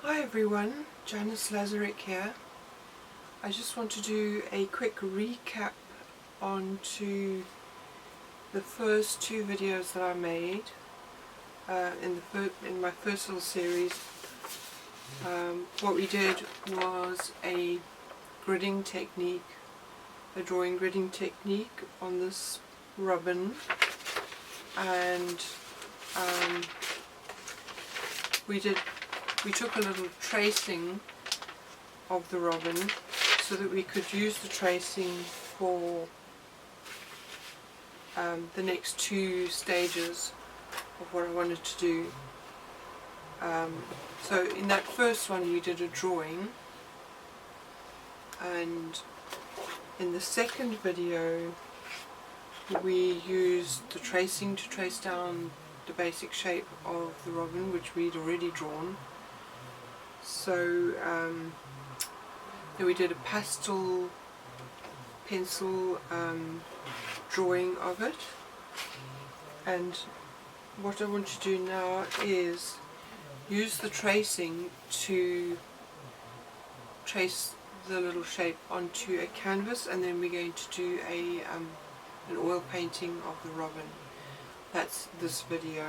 Hi everyone, Janice Lazzarich here. I just want to do a quick recap onto the first two videos that I made in my first little series. What we did was a gridding technique, a drawing gridding technique on this robin, and we took a little tracing of the robin so that we could use the tracing for the next two stages of what I wanted to do. So in that first one we did a drawing, and in the second video we used the tracing to trace down the basic shape of the robin, which we'd already drawn. So then we did a pastel pencil drawing of it, and what I want to do now is use the tracing to trace the little shape onto a canvas, and then we're going to do an oil painting of the robin. That's this video,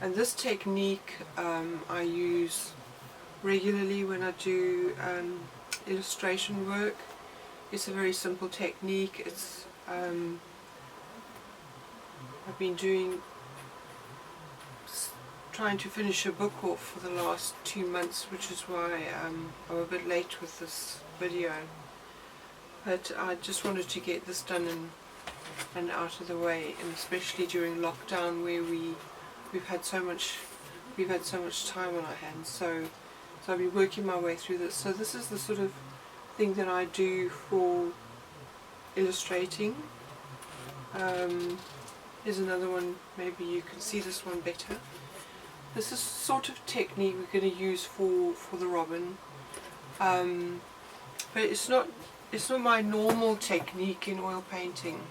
and this technique I use regularly when I do illustration work. It's a very simple technique. It's I've been trying to finish a book off for the last 2 months, which is why I'm a bit late with this video, but I just wanted to get this done and out of the way, and especially during lockdown where we've had so much time on our hands. So I'll be working my way through this. So this is the sort of thing that I do for illustrating. Here's another one, maybe you can see this one better. This is sort of technique we're going to use for the robin, but it's not my normal technique in oil painting.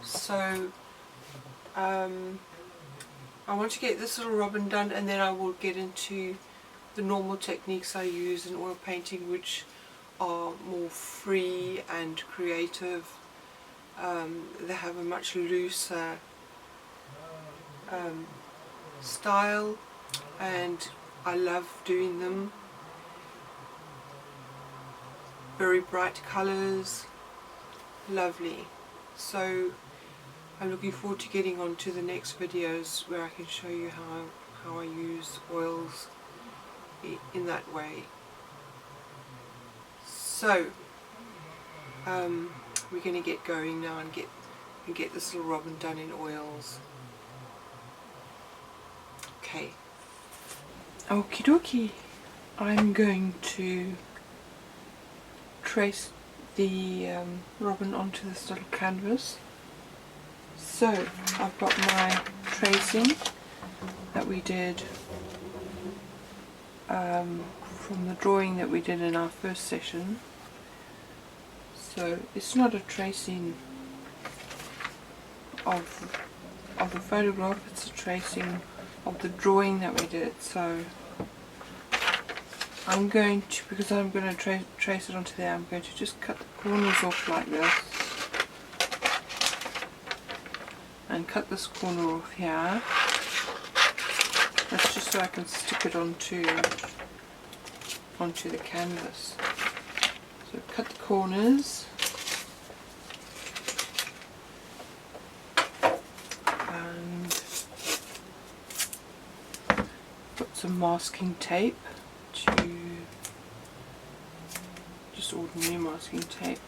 So I want to get this little robin done, and then I will get into the normal techniques I use in oil painting, which are more free and creative. They have a much looser style, and I love doing them. Very bright colours, lovely. So I'm looking forward to getting on to the next videos where I can show you how I use oils in that way. So we're going to get going now and get this little robin done in oils. Okay. Okie dokie. I'm going to trace the robin onto this little canvas. So I've got my tracing that we did from the drawing that we did in our first session. So it's not a tracing of the photograph, it's a tracing of the drawing that we did. So I'm going to, because I'm going to trace it onto there, I'm going to just cut the corners off like this, and cut this corner off here. That's just so I can stick it onto the canvas. So cut the corners, and put some masking tape, just ordinary masking tape,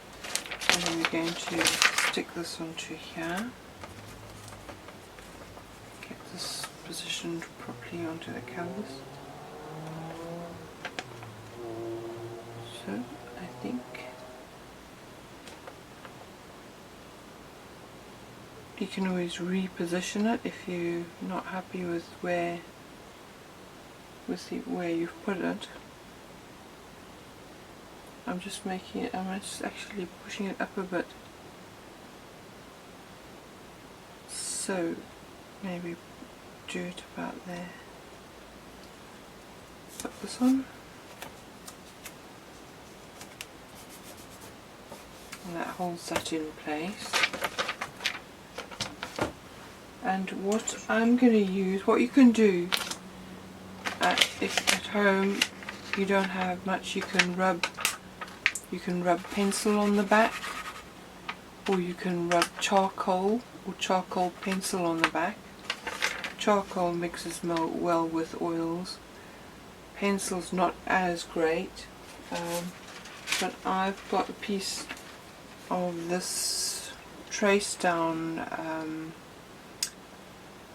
and then we're going to stick this onto here. Get this positioned properly onto the canvas. So I think you can always reposition it if you're not happy with where you've put it. I'm just actually pushing it up a bit. So maybe do it about there. But this on. And that holds that in place. And what I'm going to use, what you can do, if at home you don't have much, you can rub pencil on the back, or you can rub charcoal or charcoal pencil on the back. Charcoal mixes well with oils. Pencil's not as great, but I've got a piece of this trace down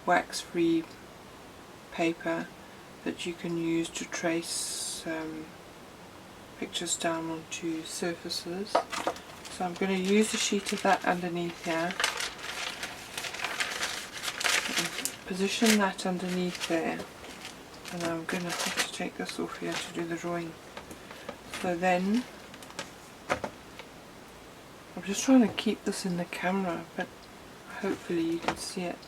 wax-free paper that you can use to trace pictures down onto surfaces. So I'm going to use a sheet of that underneath here. Position that underneath there, and I'm going to have to take this off here to do the drawing. So then, I'm just trying to keep this in the camera, but hopefully you can see it.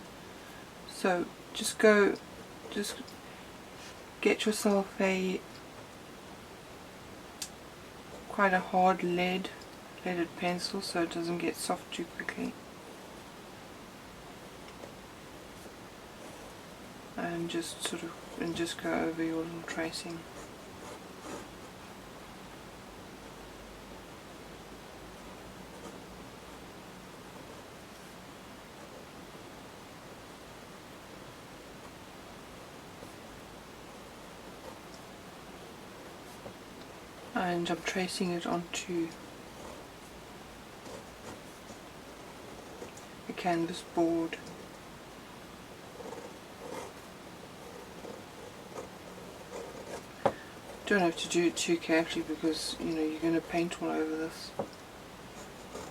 So just get yourself quite a hard leaded pencil so it doesn't get soft too quickly. And just go over your little tracing. And I'm tracing it onto a canvas board. Don't have to do it too carefully because you know you're going to paint all over this.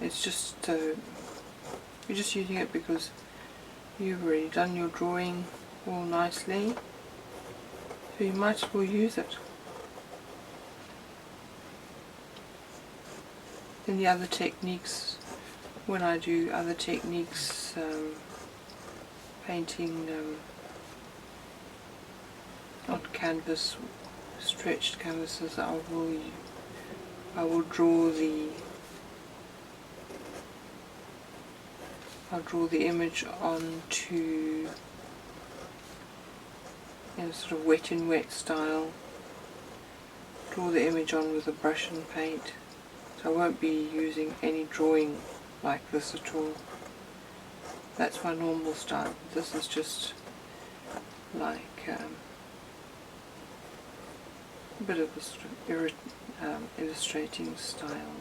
It's just you're just using it because you've already done your drawing all nicely, so you might as well use it. In the other techniques, when I do other techniques, painting on canvas, stretched canvases, I will draw the image onto in a sort of wet in wet style. Draw the image on with a brush and paint. So I won't be using any drawing like this at all. That's my normal style. This is just like a bit of a sort of illustrating style.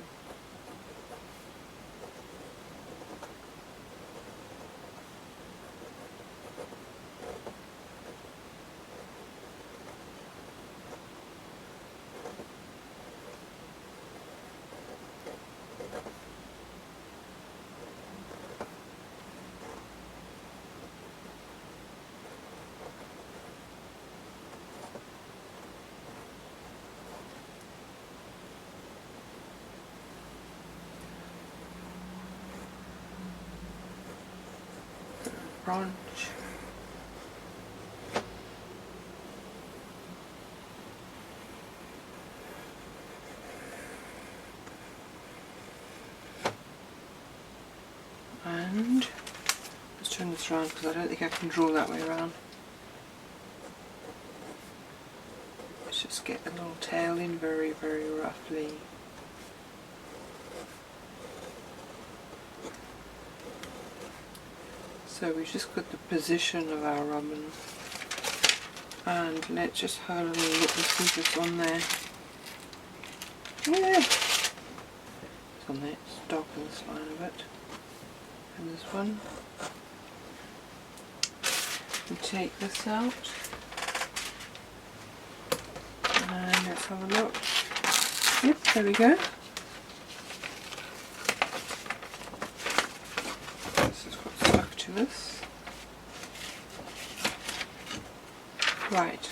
Branch. And let's turn this around because I don't think I can draw that way around. Let's just get the little tail in very, very roughly. So we just got the position of our robin, and let's just have a little look and see if it's on there. Yeah, it's on there. It's darken this line a bit, and this one. We take this out, and let's have a look. Yep, there we go. This. Right,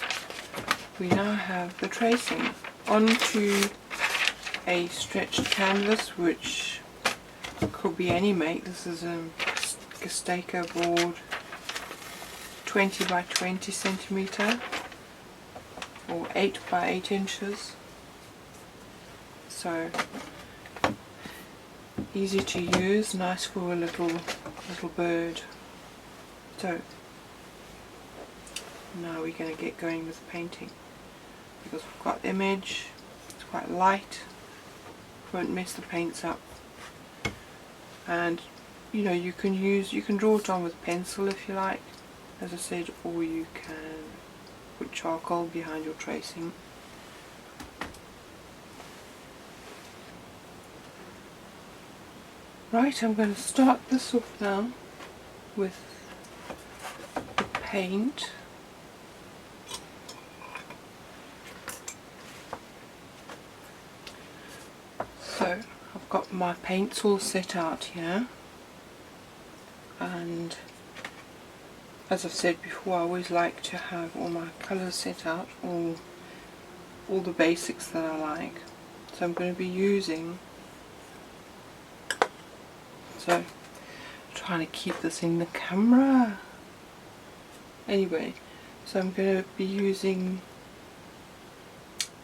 we now have the tracing onto a stretched canvas, which could be any make. This is a Gerstaecker board, 20 by 20 centimeter. or 8 by 8 inches. So easy to use, nice for a little bird. So now we're going to get going with the painting, because we've got image, it's quite light, won't mess the paints up, and you know, you can draw it on with pencil if you like, as I said, or you can put charcoal behind your tracing. Right, I'm going to start this off now with the paint. So I've got my paints all set out here, and as I've said before, I always like to have all my colours set out, all the basics that I like. So I'm going to be using, so trying to keep this in the camera. Anyway, so I'm going to be using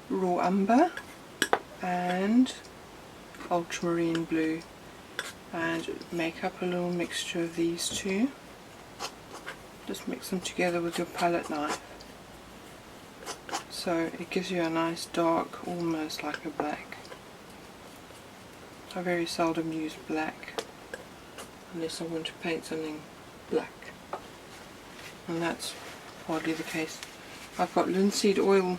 raw umber and ultramarine blue, and make up a little mixture of these two. Just mix them together with your palette knife, so it gives you a nice dark, almost like a black. I very seldom use black unless I want to paint something black, and that's hardly the case. I've got linseed oil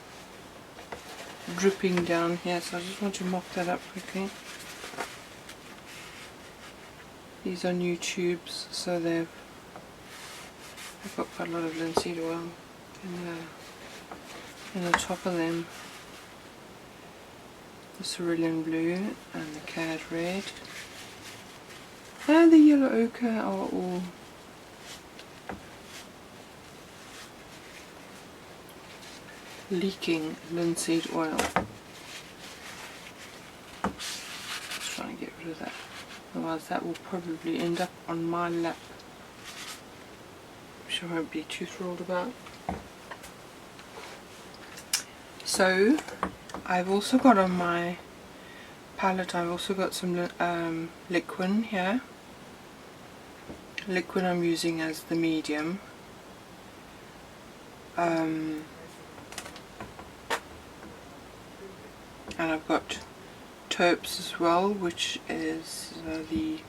dripping down here, so I just want to mop that up quickly. These are new tubes, so they've got quite a lot of linseed oil in the top of them. The cerulean blue and the cad red and the yellow ochre are all leaking linseed oil. Just trying to get rid of that, otherwise that will probably end up on my lap, which I won't be too thrilled about. So I've also got on my palette, I've also got some Liquin here. Liquin I'm using as the medium. And I've got taupes as well, which is the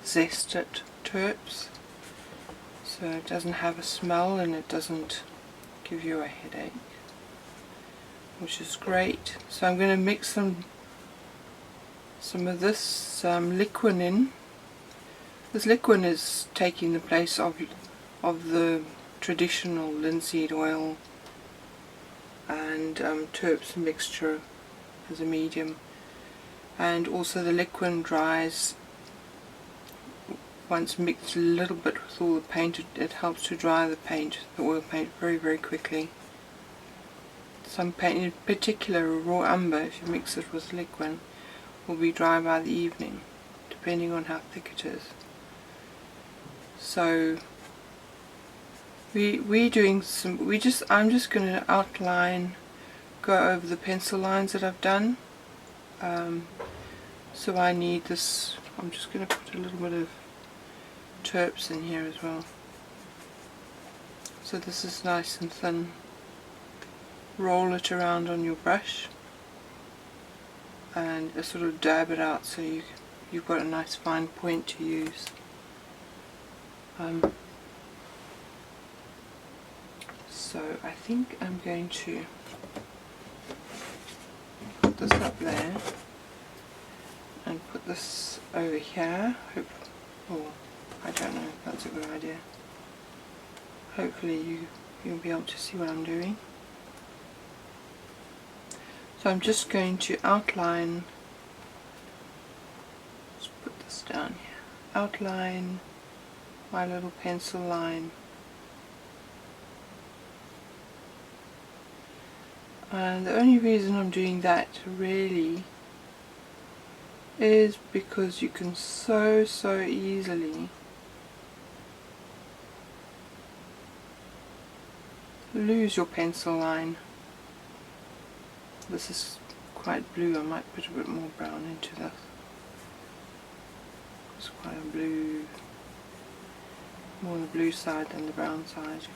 Zest taupes. So it doesn't have a smell and it doesn't give you a headache, which is great. So I'm going to mix some of this Liquin in. This Liquin is taking the place of the traditional linseed oil and taupes mixture as a medium, and also the Liquin dries once mixed a little bit with all the paint. It helps to dry the paint, the oil paint, very very quickly. Some paint, in particular raw umber, if you mix it with Liquin, will be dry by the evening, depending on how thick it is. So we're doing some. I'm just going to outline, go over the pencil lines that I've done. So I need this. I'm just going to put a little bit of taupes in here as well. So this is nice and thin. Roll it around on your brush and sort of dab it out, so you've got a nice fine point to use. So I think I'm going to put this up there and put this over here. I don't know if that's a good idea. Hopefully you'll be able to see what I'm doing. So I'm just going to outline, let's put this down here, outline my little pencil line, and the only reason I'm doing that really is because you can so easily lose your pencil line. This is quite blue. I might put a bit more brown into this. It's quite a blue, more on the blue side than the brown side.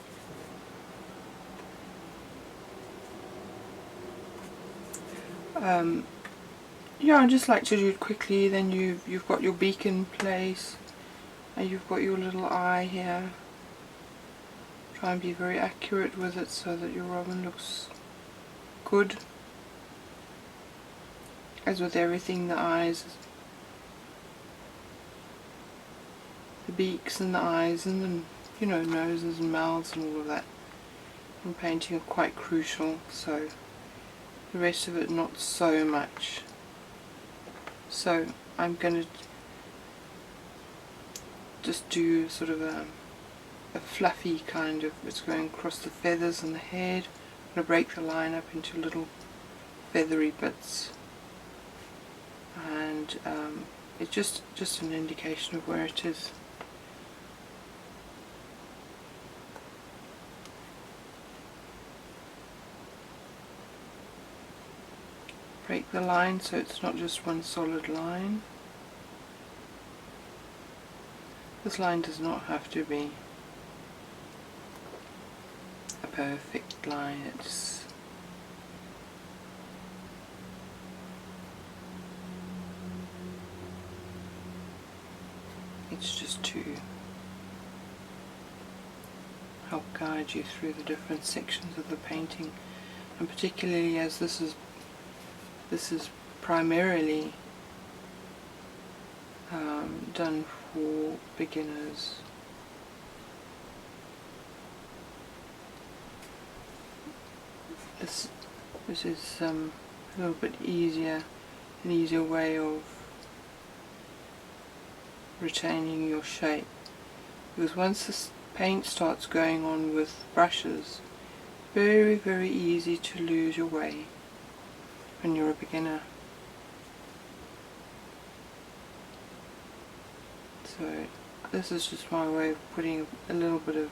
Yeah, I just like to do it quickly. Then you've got your beak in place, and you've got your little eye here. Try and be very accurate with it so that your robin looks good. As with everything, the eyes, the beaks and the eyes and the, you know, noses and mouths and all of that in painting are quite crucial, so the rest of it not so much. So I'm going to just do sort of a fluffy kind of, it's going across the feathers and the head. I'm going to break the line up into little feathery bits, and it's just an indication of where it is. Break the line so it's not just one solid line. This line does not have to be a perfect line. It's just to help guide you through the different sections of the painting, and particularly as this is primarily done for beginners. This is a little bit easier, an easier way of retaining your shape, because once this paint starts going on with brushes, very, very easy to lose your way when you're a beginner. So this is just my way of putting a little bit of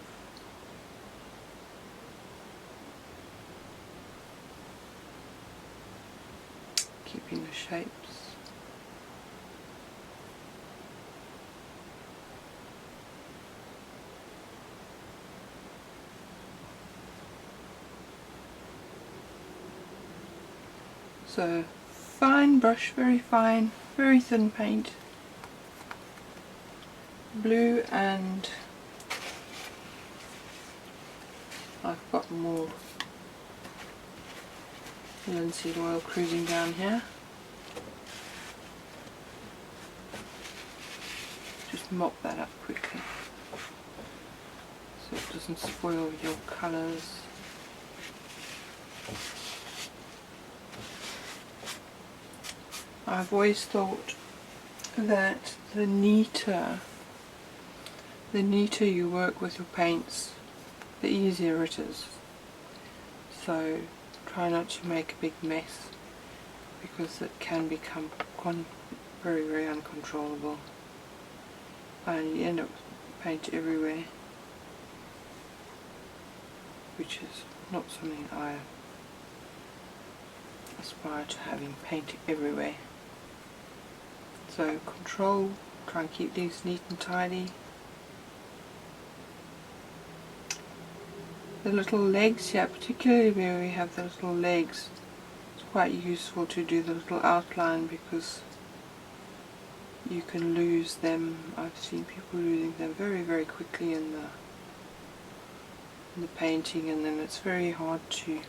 keeping the shapes. So fine brush, very fine, very thin paint, blue, and I've got more linseed oil cruising down here. Just mop that up quickly so it doesn't spoil your colours. I've always thought that the neater you work with your paints, the easier it is. So try not to make a big mess, because it can become very, very uncontrollable, and you end up with paint everywhere, which is not something I aspire to, having paint everywhere. So control, try and keep things neat and tidy. The little legs here, particularly where we have the little legs, it's quite useful to do the little outline, because you can lose them. I've seen people losing them very, very quickly in the painting, and then it's very hard to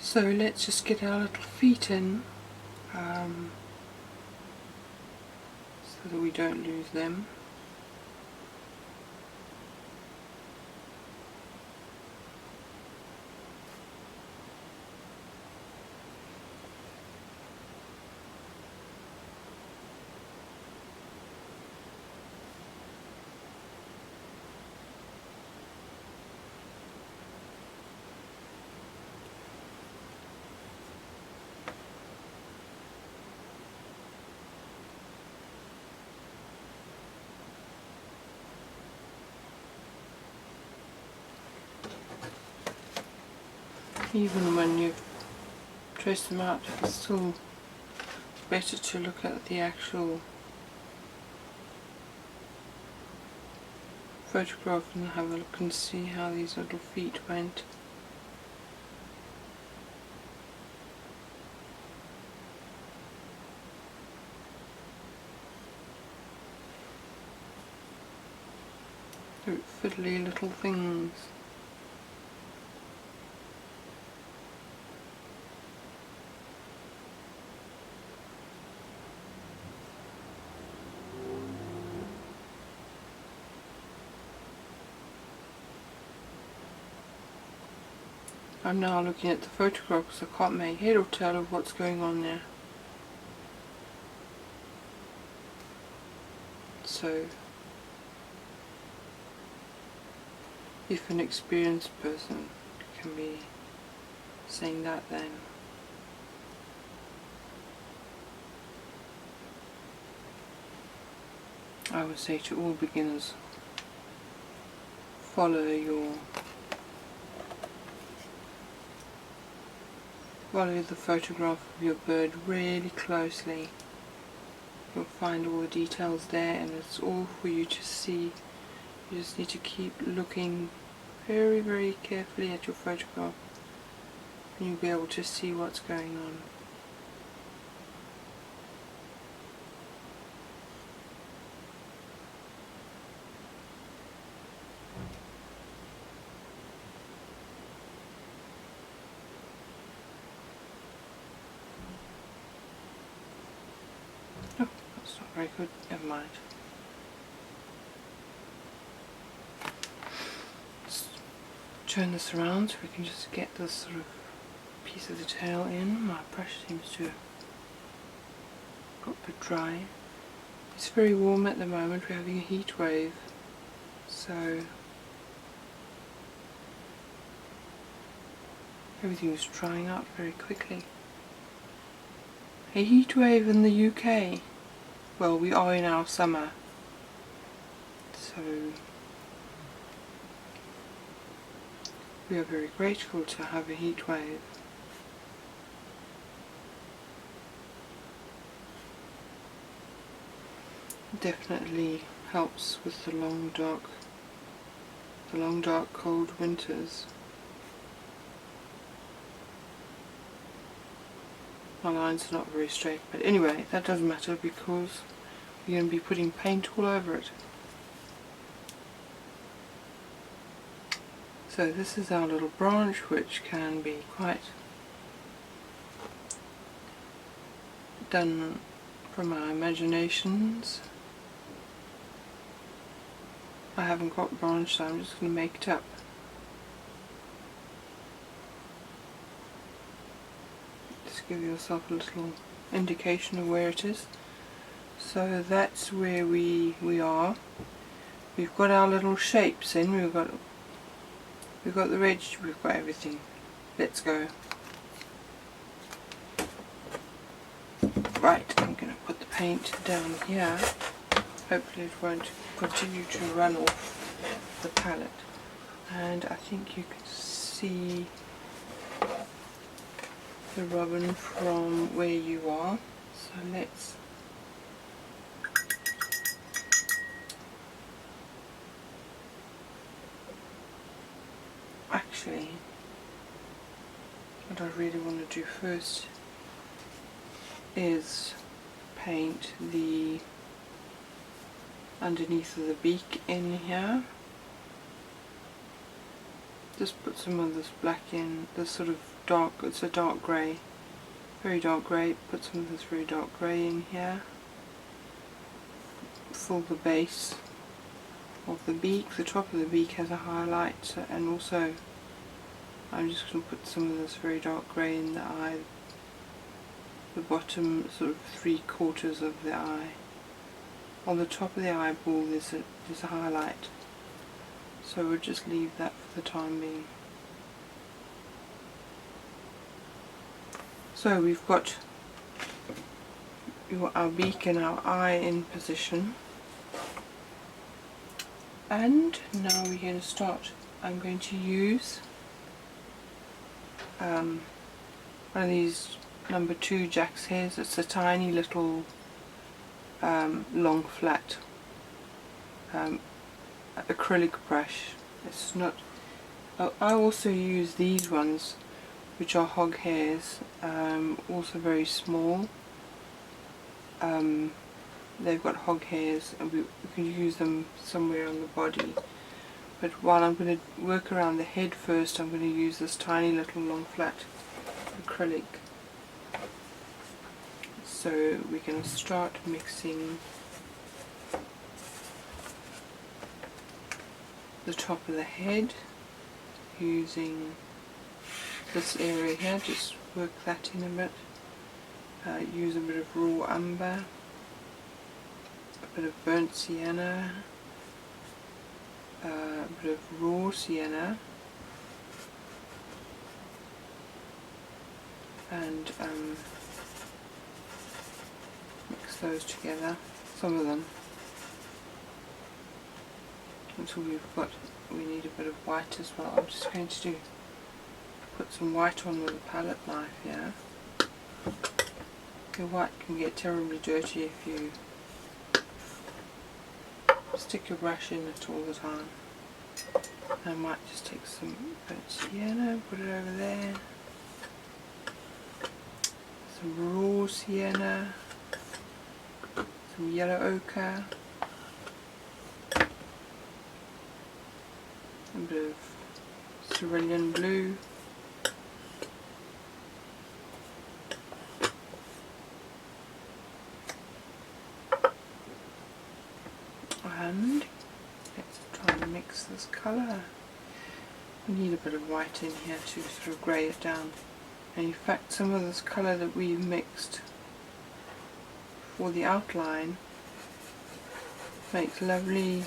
so let's just get our little feet in, so that we don't lose them. Even when you've traced them out, it's still better to look at the actual photograph and have a look and see how these little feet went. They're fiddly little things. I'm now looking at the photograph because I can't make head or tail of what's going on there. So, if an experienced person can be saying that, then I would say to all beginners, follow the photograph of your bird really closely. You'll find all the details there and it's all for you to see. You just need to keep looking very, very carefully at your photograph and you'll be able to see what's going on. Oh, that's not very good. Never mind. Let's turn this around so we can just get this sort of piece of the tail in. My brush seems to have got a bit dry. It's very warm at the moment. We're having a heat wave, so everything is drying out very quickly. A heat wave in the UK. Well, we are in our summer, so we are very grateful to have a heat wave. It definitely helps with the long dark cold winters. My lines are not very straight, but anyway, that doesn't matter because we're going to be putting paint all over it. So this is our little branch, which can be quite done from our imaginations. I haven't got branch, so I'm just going to make it up. Give yourself a little indication of where it is. So that's where we are. We've got our little shapes in. We've got the red. We've got everything. Let's go. Right, I'm going to put the paint down here. Hopefully it won't continue to run off the palette. And I think you can see the robin from where you are, so let's actually, what I really want to do first is paint the underneath of the beak in here. Just put some of this black in, this sort of dark, it's a dark grey, very dark grey. Put some of this very dark grey in here. Fill the base of the beak. The top of the beak has a highlight, so, and also I'm just going to put some of this very dark grey in the eye, the bottom sort of 3/4 of the eye. On the top of the eyeball there's a highlight. So we'll just leave that for the time being. So we've got our beak and our eye in position. And now we're going to start. I'm going to use one of these number 2 Jaxhairs. It's a tiny little long flat acrylic brush. It's not. I also use these ones, which are hog hairs, also very small. They've got hog hairs, and we can use them somewhere on the body. But while I'm going to work around the head first, I'm going to use this tiny little long flat acrylic. So we're going to start mixing the top of the head using this area here. Just work that in a bit. Use a bit of raw umber, a bit of burnt sienna, a bit of raw sienna, and mix those together, some of them, until we need a bit of white as well. I'm just going to put some white on with a palette knife here. Your white can get terribly dirty if you stick your brush in it all the time. I might just take some burnt sienna, put it over there, some raw sienna, some yellow ochre, a bit of cerulean blue, and let's try and mix this colour. We need a bit of white in here to sort of grey it down. And in fact, some of this colour that we've mixed for the outline makes lovely.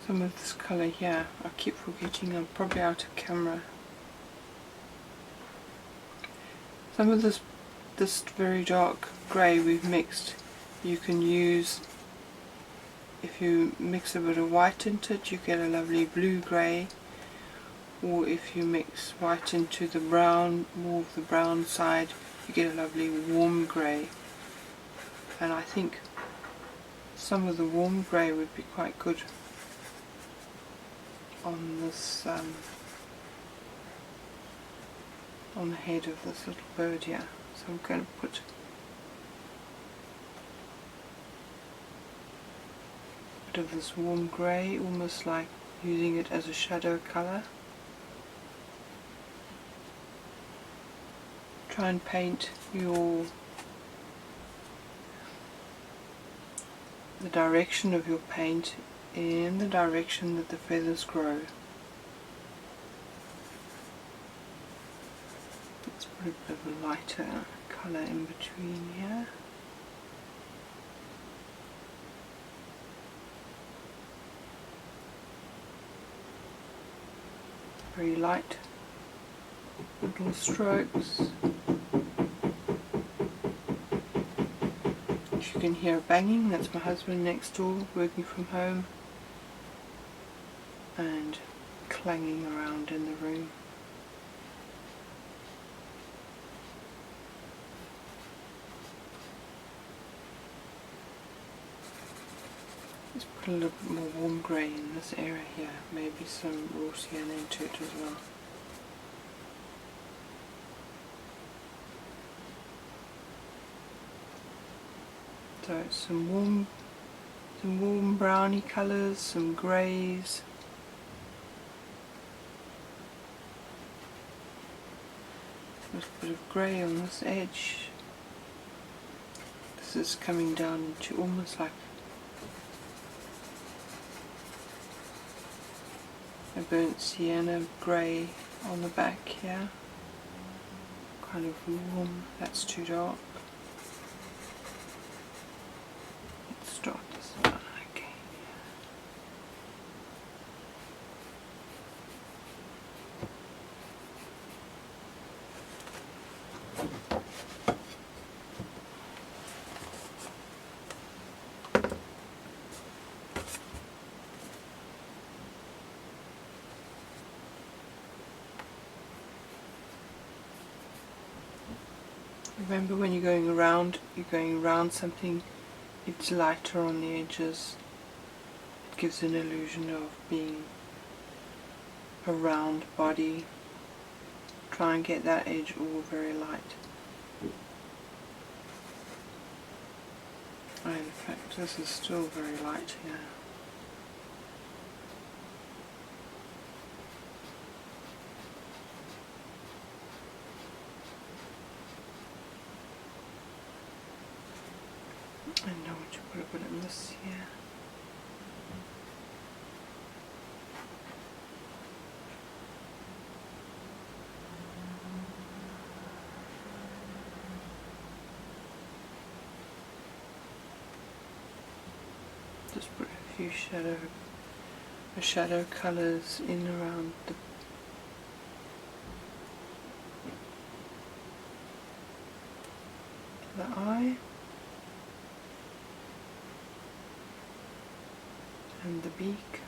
Some of this colour here, I keep forgetting, I'm probably out of camera. Some of this very dark grey we've mixed, you can use, if you mix a bit of white into it, you get a lovely blue grey, or if you mix white into the brown, more of the brown side, you get a lovely warm grey. And I think some of the warm grey would be quite good on this, on the head of this little bird here. So I'm going to put a bit of this warm grey, almost like using it as a shadow colour. Try and paint the direction of your paint in the direction that the feathers grow. Let's put a bit of a lighter colour in between here. Very light little strokes. If you can hear banging, that's my husband next door working from home and clanging around in the room. Let's put a little bit more warm grey in this area here, maybe some raw sienna into it as well. So some warm browny colours, some greys. There's a bit of grey on this edge. This is coming down to almost like a burnt sienna grey on the back here. Kind of warm, that's too dark. Let's start this one again. Remember, when you're going around something, it's lighter on the edges. It gives an illusion of being a round body. Try and get that edge all very light. Oh, in fact, this is still very light here. I know what you put a bit in this here. Just put a few shadow colours in around the eye and the beak.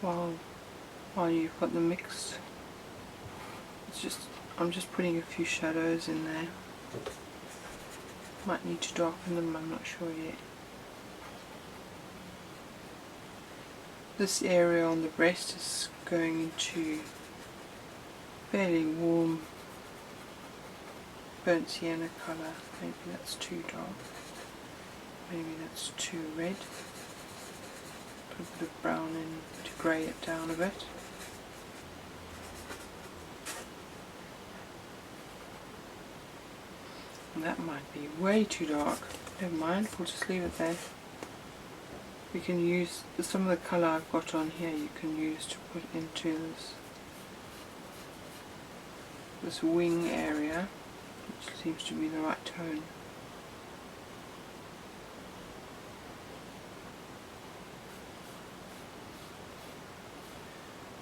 While you've got them mixed, I'm just putting a few shadows in there. Might need to darken them, I'm not sure yet. This area on the breast is going into fairly warm burnt sienna colour. Maybe that's too dark. Maybe that's too red. Put a bit of brown in to grey it down a bit. And that might be way too dark. Never mind, we'll just leave it there. We can use some of the colour I've got on here, you can use to put into this wing area, which seems to be the right tone.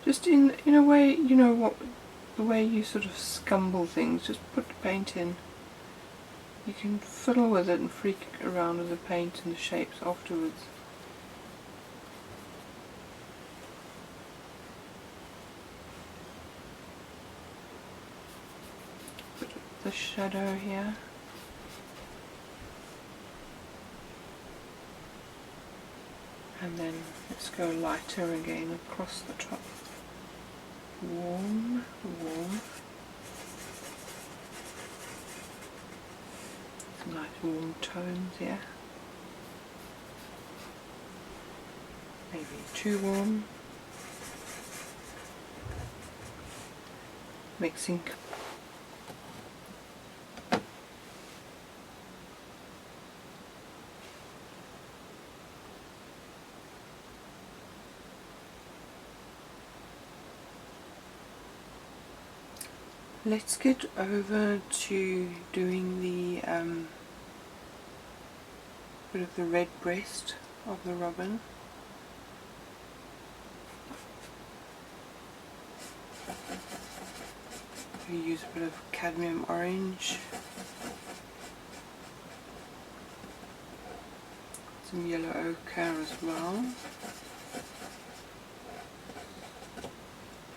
Just in a way, you know what, the way you sort of scumble things, just put the paint in. You can fiddle with it and freak around with the paint and the shapes afterwards. Put the shadow here. And then let's go lighter again across the top. Warm, warm. Some nice warm tones here. Maybe too warm. Mixing. Let's get over to doing the bit of the red breast of the robin. We use a bit of cadmium orange, some yellow ochre as well,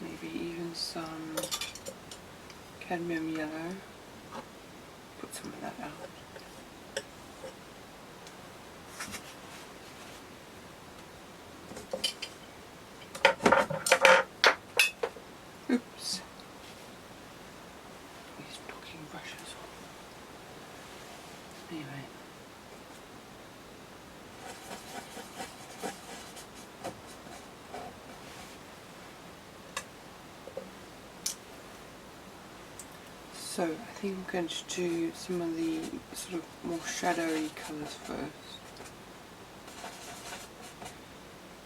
maybe even some cadmium yellow. Put some of that out. Oops. These talking brushes. Anyway. So I think I'm going to do some of the sort of more shadowy colours first.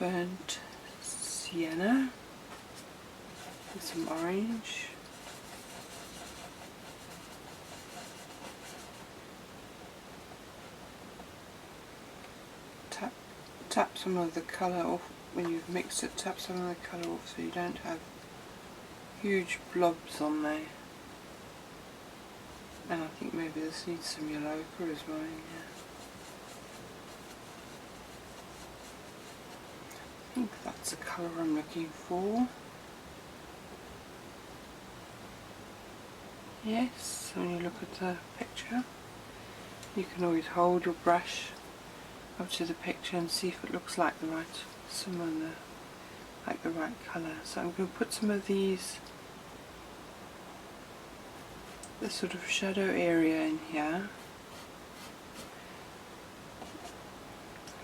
Burnt sienna with some orange. Tap some of the colour off when you've mixed it. Tap some of the colour off so you don't have huge blobs on there. And I think maybe this needs some yellow ochre as well. Yeah. think that's the colour I'm looking for. Yes, when you look at the picture, you can always hold your brush up to the picture and see if it looks like the right, similar, like the right colour. So I'm going to put some of these, this sort of shadow area in here,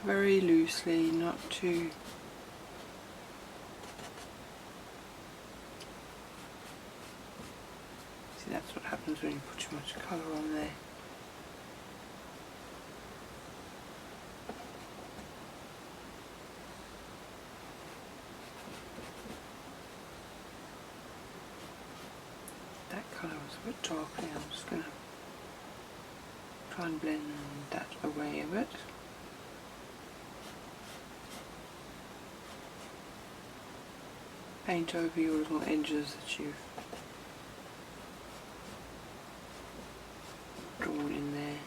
very loosely, not too. See, that's what happens when you put too much colour on there. That colour was a bit dark there. I'm just going to try and blend that away a bit. Paint over your little edges that you've drawn in there.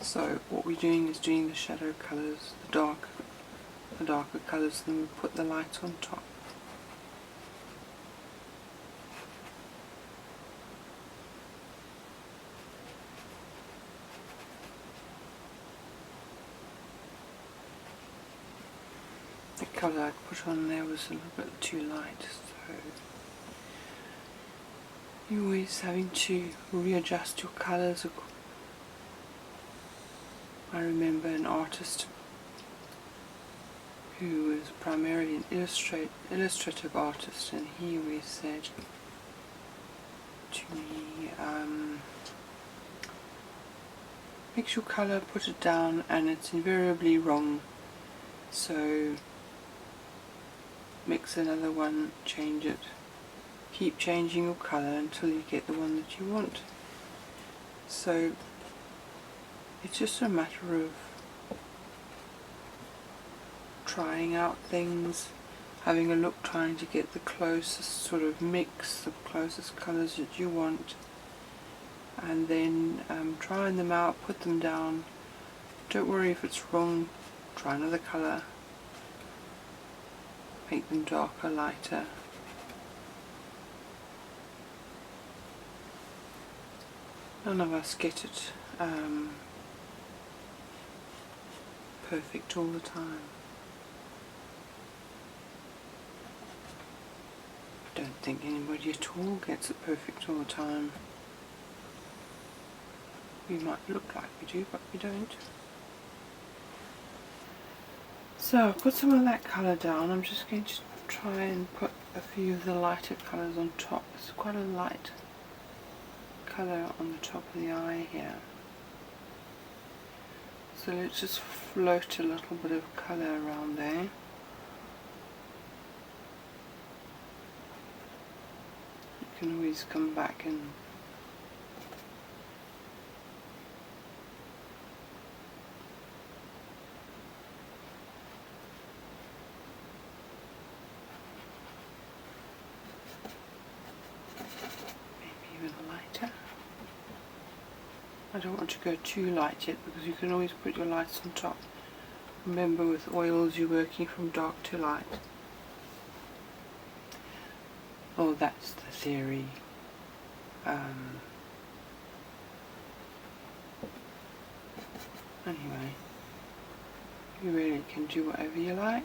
So what we're doing is doing the shadow colours, the darker colours, then we put the light on top. The colour I put on there was a little bit too light, so you're always having to readjust your colours. I remember an artist who was primarily an illustrative artist, and he always said to me, mix your colour, put it down, and it's invariably wrong, so mix another one, change it, keep changing your colour until you get the one that you want. So it's just a matter of trying out things, having a look, trying to get the closest sort of mix, the closest colours that you want, and then trying them out, put them down. Don't worry if it's wrong, try another colour, make them darker, lighter. None of us get it perfect all the time. I don't think anybody at all gets it perfect all the time. We might look like we do, but we don't. So I've put some of that colour down. I'm just going to try and put a few of the lighter colours on top. It's quite a light colour on the top of the eye here. So let's just float a little bit of colour around there. You can always come back and maybe even lighter. I don't want to go too light yet, because you can always put your lights on top. Remember, with oils you're working from dark to light. Oh, that's the theory. Anyway, you really can do whatever you like.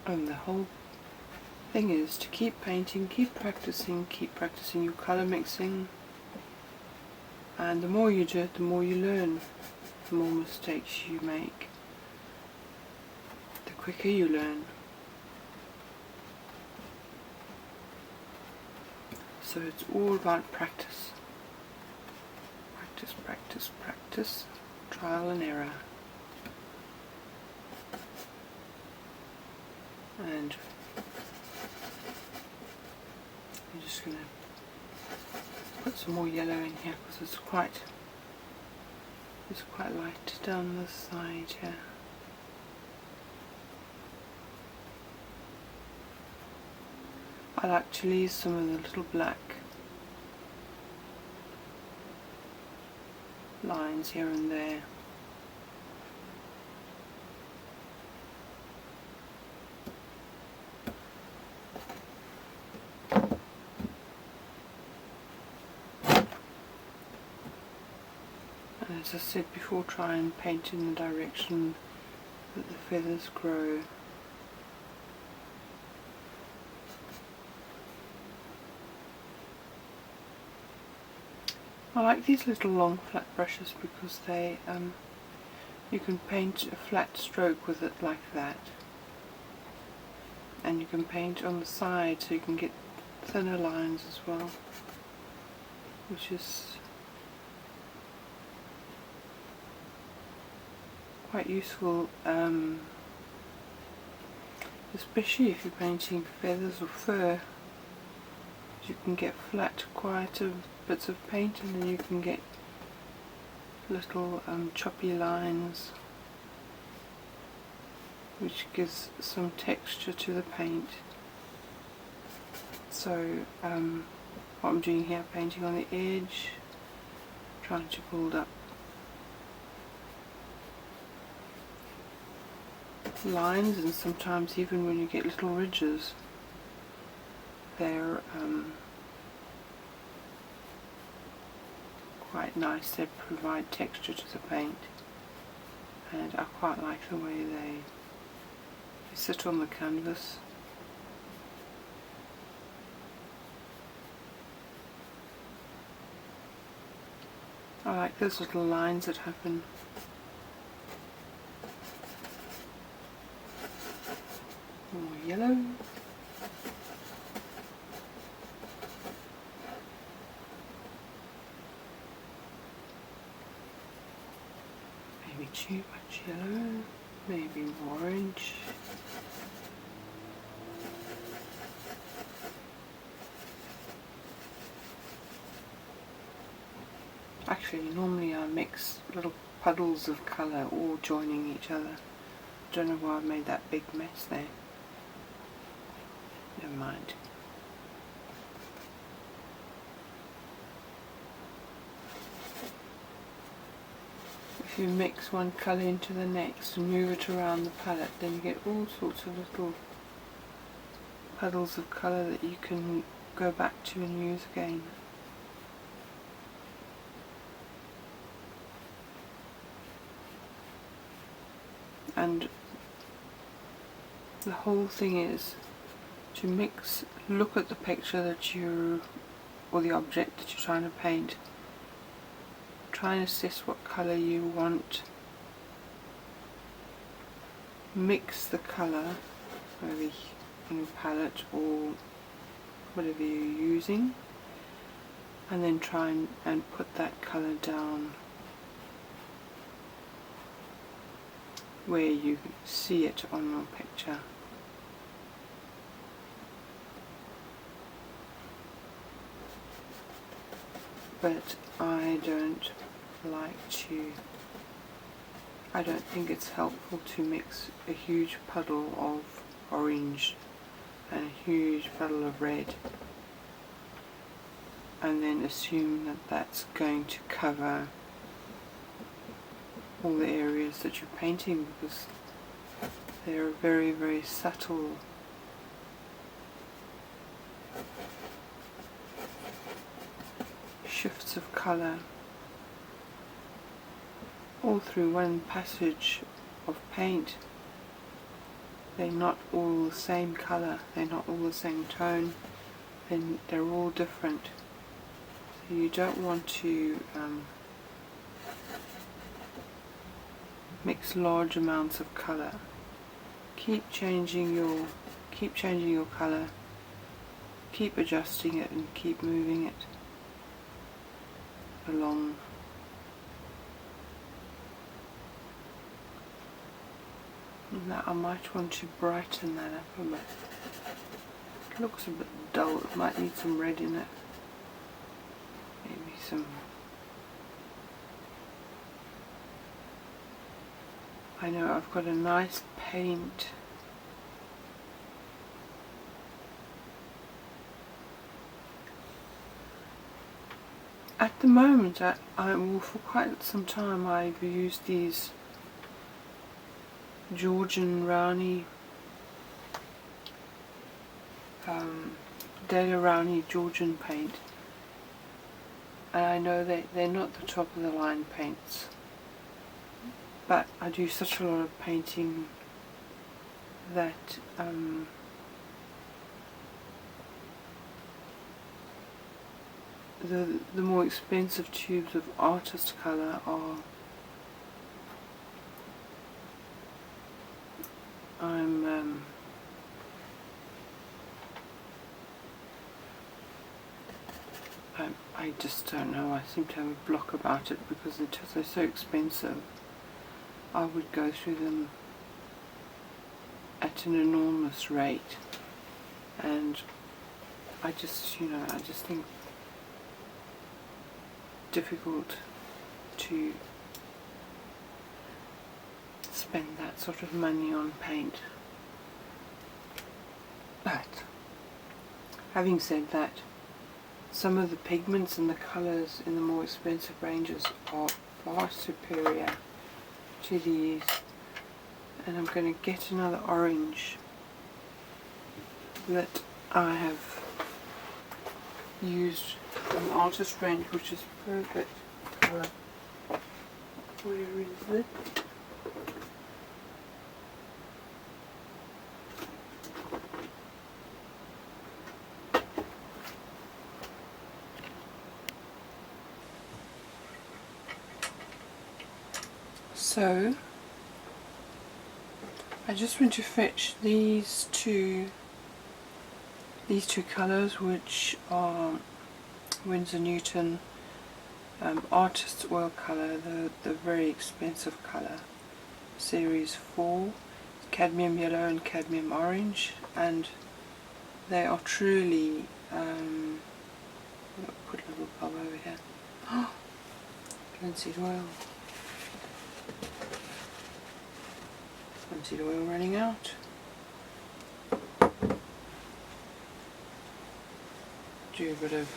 And the whole thing is to keep painting, keep practicing your colour mixing, and the more you do it, the more you learn, the more mistakes you make, the quicker you learn. So it's all about practice. Practice, practice, practice, trial and error. And I'm just going to put some more yellow in here, because it's quite It's quite light down this side here. I'll actually use some of the little black lines here and there. And as I said before, try and paint in the direction that the feathers grow. I like these little long flat brushes because they you can paint a flat stroke with it like that, and you can paint on the side so you can get thinner lines as well, which is quite useful, especially if you're painting feathers or fur. You can get flat quieter bits of paint, and then you can get little choppy lines, which gives some texture to the paint. So what I'm doing here, painting on the edge, trying to build up lines, and sometimes even when you get little ridges, they're quite nice. They provide texture to the paint, and I quite like the way they sit on the canvas. I like those little lines that happen. More yellow. Maybe too much yellow, maybe more orange. Actually, normally I mix little puddles of colour all joining each other. Don't know why I made that big mess there. Never mind. If you mix one colour into the next and move it around the palette, then you get all sorts of little puddles of colour that you can go back to and use again. And the whole thing is to mix, look at the picture that you, or the object that you're trying to paint, try and assess what colour you want, mix the colour, maybe in your palette or whatever you're using, and then try and put that colour down where you see it on your picture. But I don't think it's helpful to mix a huge puddle of orange and a huge puddle of red and then assume that that's going to cover all the areas that you're painting, because they're very, very subtle shifts of colour all through one passage of paint. They're not all the same colour, they're not all the same tone, and they're all different. So you don't want to mix large amounts of colour. Keep changing your colour, keep adjusting it, and keep moving it along. Now I might want to brighten that up a bit. It looks a bit dull, it might need some red in it. Maybe some I know I've got a nice paint. At the moment, well, for quite some time I've used these Georgian Rowney, Rowney Georgian paint, and I know they're not the top of the line paints, but I do such a lot of painting that the more expensive tubes of artist colour are I just don't know, I seem to have a block about it because they're so expensive. I would go through them at an enormous rate, and I just think difficult to spend that sort of money on paint. But having said that, some of the pigments and the colours in the more expensive ranges are far superior to these, and I'm going to get another orange that I have used from the artist range, which is perfect colour. Where is it? So I just went to fetch these two colours, which are Winsor Newton Artist's Oil colour, the very expensive colour, series 4, cadmium yellow and cadmium orange, and they are truly I'll put a little bulb over here. Oh, linseed oil. Linseed oil running out. Do a bit of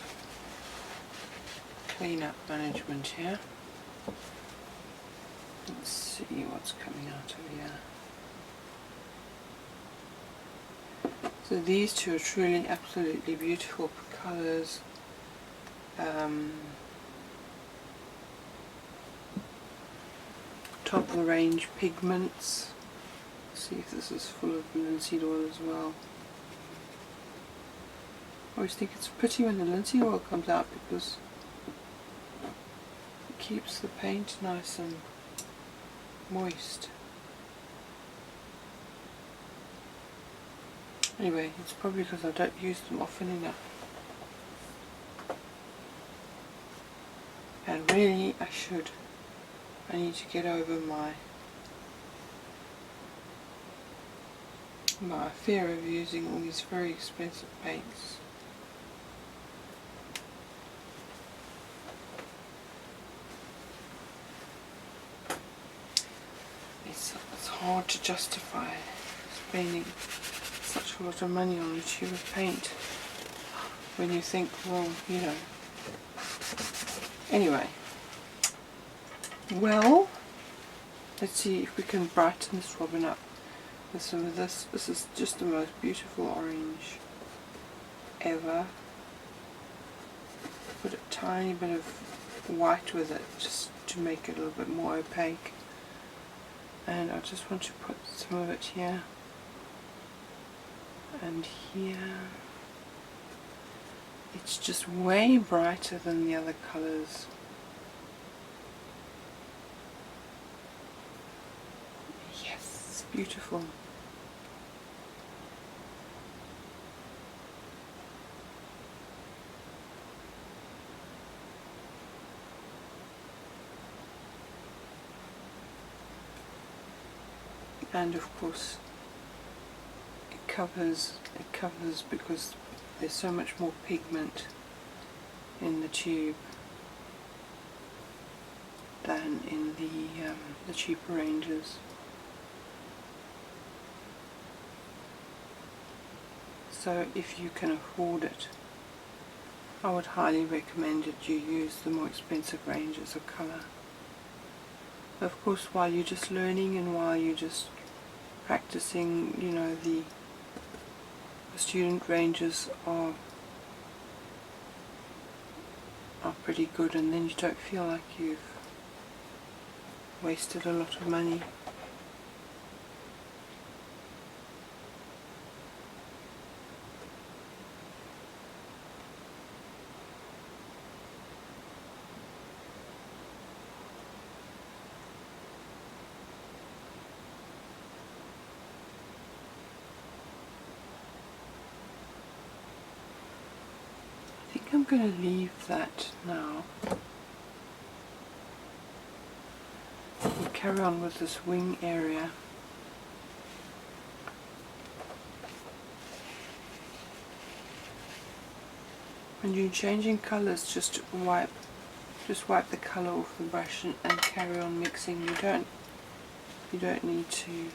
clean-up management here. Let's see what's coming out of here. So these two are truly absolutely beautiful colours. Top of the range pigments. Let's see if this is full of linseed oil as well. I always think it's pretty when the linseed oil comes out because it keeps the paint nice and moist. Anyway, it's probably because I don't use them often enough. And really, I should. I need to get over my fear of using all these very expensive paints. It's hard to justify spending such a lot of money on a tube of paint when you think, well, you know. Anyway, well, let's see if we can brighten this robin up with some of this. This is just the most beautiful orange ever. Put a tiny bit of white with it just to make it a little bit more opaque, and I just want to put some of it here and here. It's just way brighter than the other colours. Yes, beautiful. And of course it covers because there's so much more pigment in the tube than in the cheaper ranges. So if you can afford it, I would highly recommend that you use the more expensive ranges of colour. Of course, while you're just learning and while you're just practicing, you know, the student ranges are pretty good, and then you don't feel like you've wasted a lot of money. I think I'm going to leave that now and carry on with this wing area. When you're changing colours, just wipe the colour off the brush and carry on mixing. You don't need to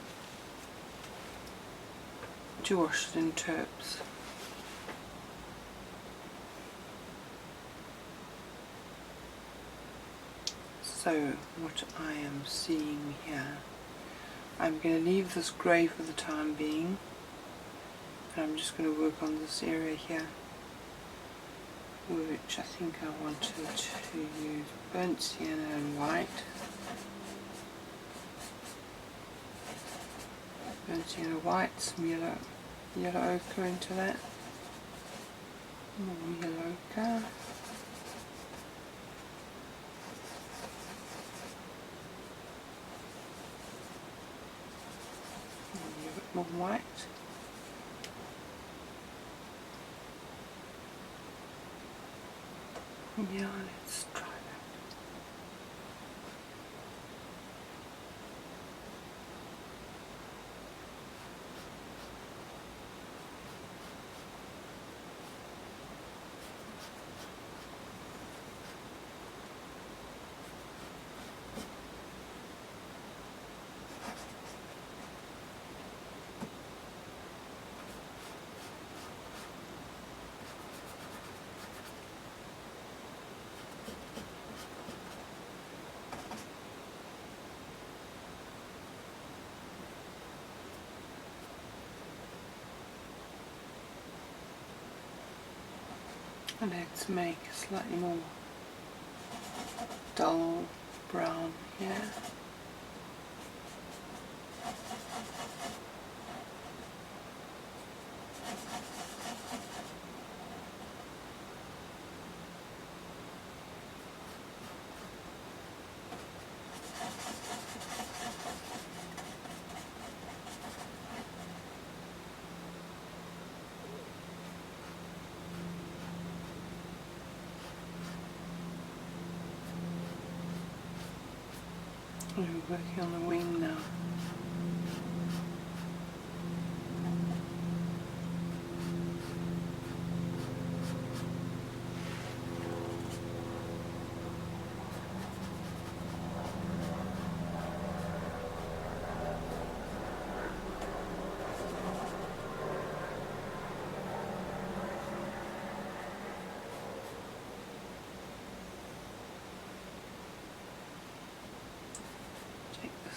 wash it in terps. So what I am seeing here, I'm going to leave this grey for the time being, and I'm just going to work on this area here, which I think I wanted to use burnt sienna and white. Burnt sienna white, some yellow ochre into that, more yellow ochre. More white. Yeah, let's try that. And let's make a slightly more dull brown here. We're working on the wing now.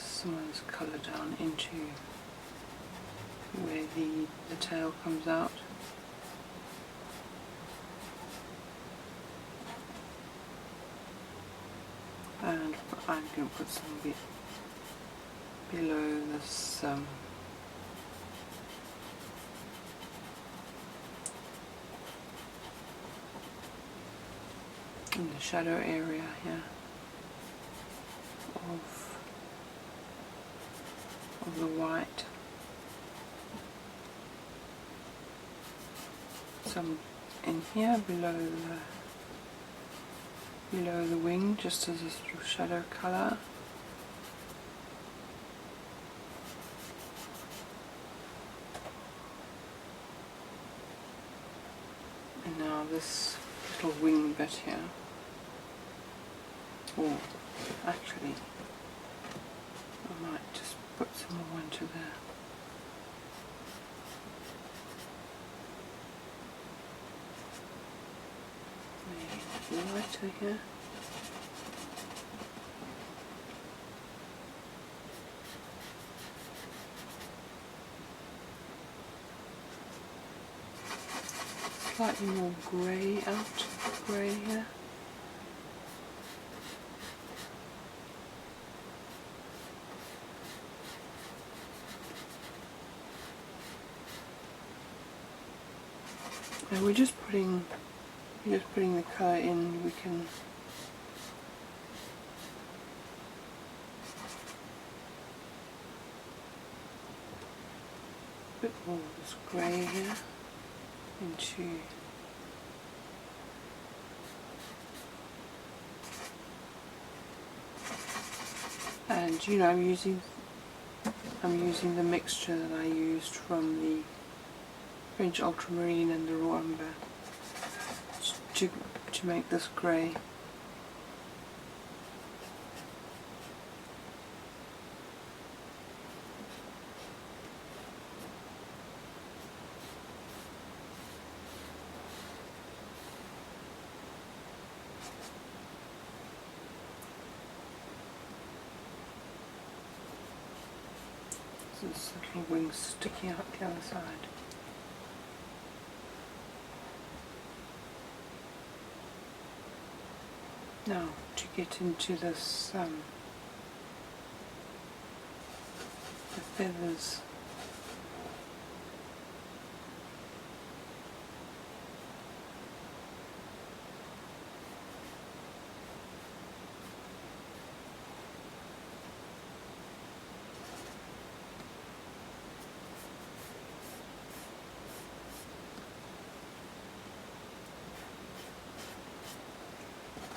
Some of this colour down into where the tail comes out. And I'm going to put some bit below this in the shadow area here of the white. Some in here below the wing, just as a sort of shadow colour. And now this little wing bit here. Or actually, I might just put some more into there. lighter here. Slightly more grey grey here. And we're just putting the colour in. We can a bit more of this grey here into and you know I'm using the mixture that I used from the French ultramarine and the raw umber to make this grey. This little wings sticking out the other side. Now to get into this, the feathers.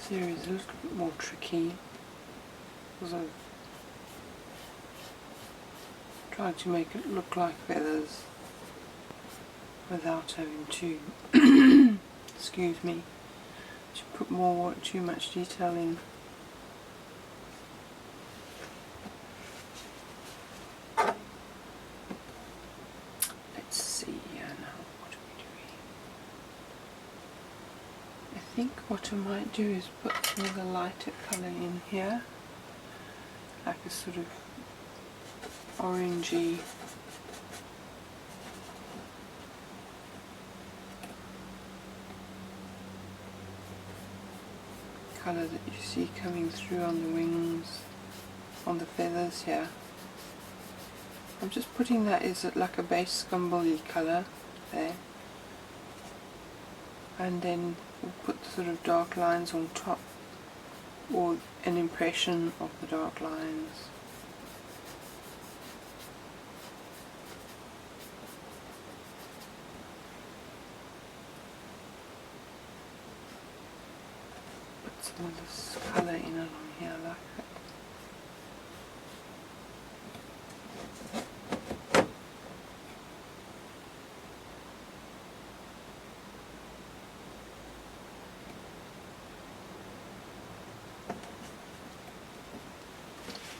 Series is a little bit more tricky because I've tried to make it look like feathers without having to excuse me, to put too much detail in. Let's see now, what are we doing? I think what I might do is put some of the lighter colour in here, like a sort of orangey colour that you see coming through on the wings, on the feathers here. I'm just putting that as like a base scumbly colour there, and then we'll put sort of dark lines on top, or an impression of the dark lines. Put some of this colour in along here like that.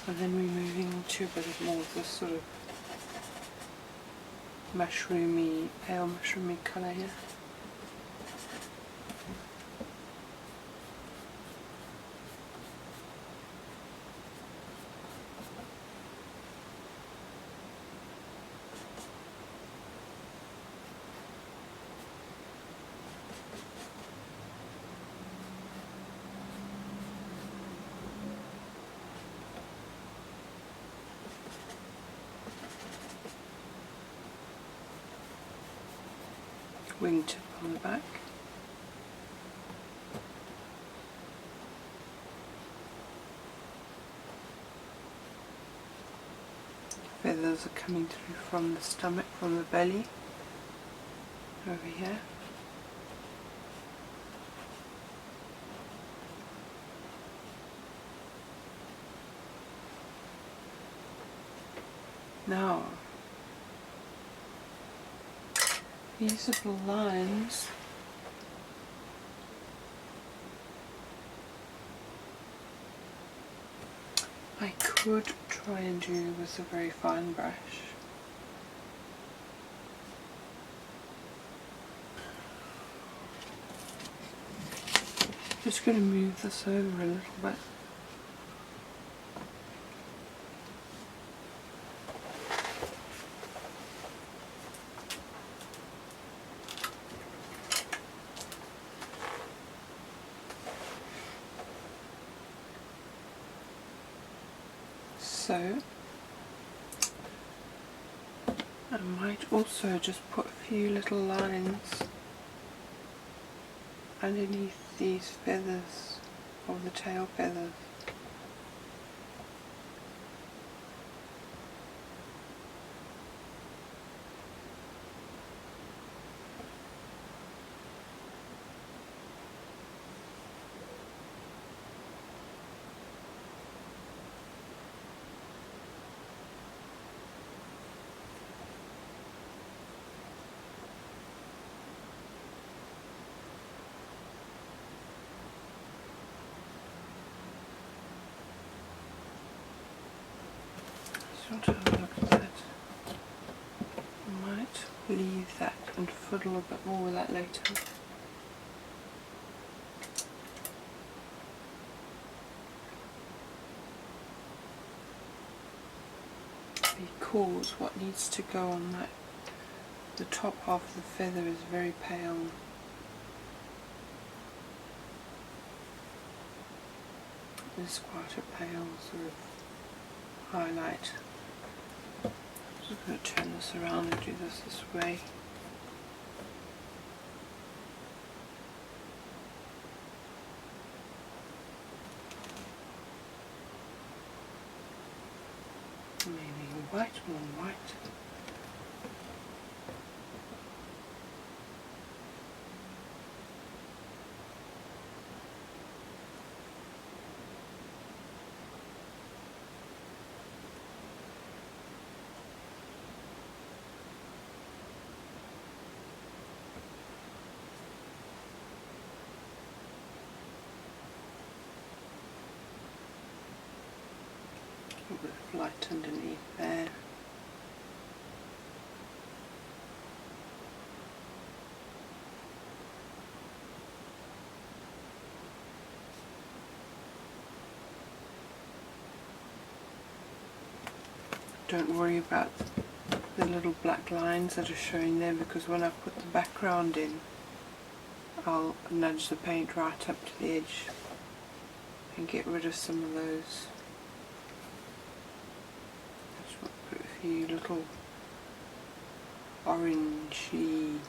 And then we're moving to a bit more of this sort of mushroomy, pale mushroomy colour here. Wingtip on the back. Feathers are coming through from the stomach, from the belly, over here. Now, these little lines I could try and do with a very fine brush. Just going to move this over a little bit. So I might also just put a few little lines underneath these feathers of the tail feathers. Just want to have a look at that. I might leave that and fiddle a bit more with that later. Because what needs to go on that, the top half of the feather is very pale. It's quite a pale sort of highlight. I'm just going to turn this around and do this way. Maybe white, more white. A bit of light underneath there. Don't worry about the little black lines that are showing there, because when I put the background in, I'll nudge the paint right up to the edge and get rid of some of those. Just want to put a few little orangey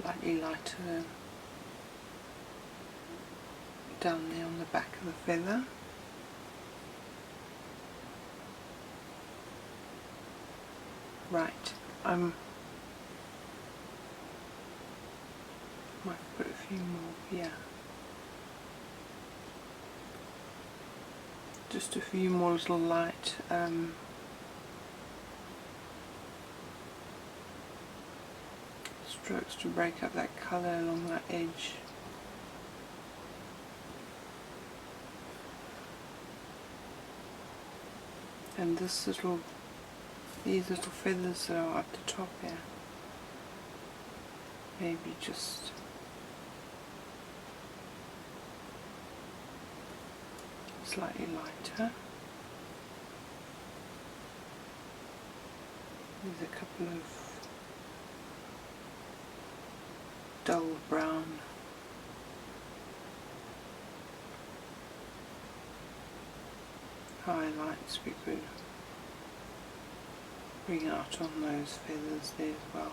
slightly lighter down there on the back of the feather. Right, might put a few more here. Just a few more little light strokes to break up that colour along that edge. And these little feathers that are at the top here, maybe just slightly lighter. There's a couple of dull brown highlights we could bring out on those feathers there as well.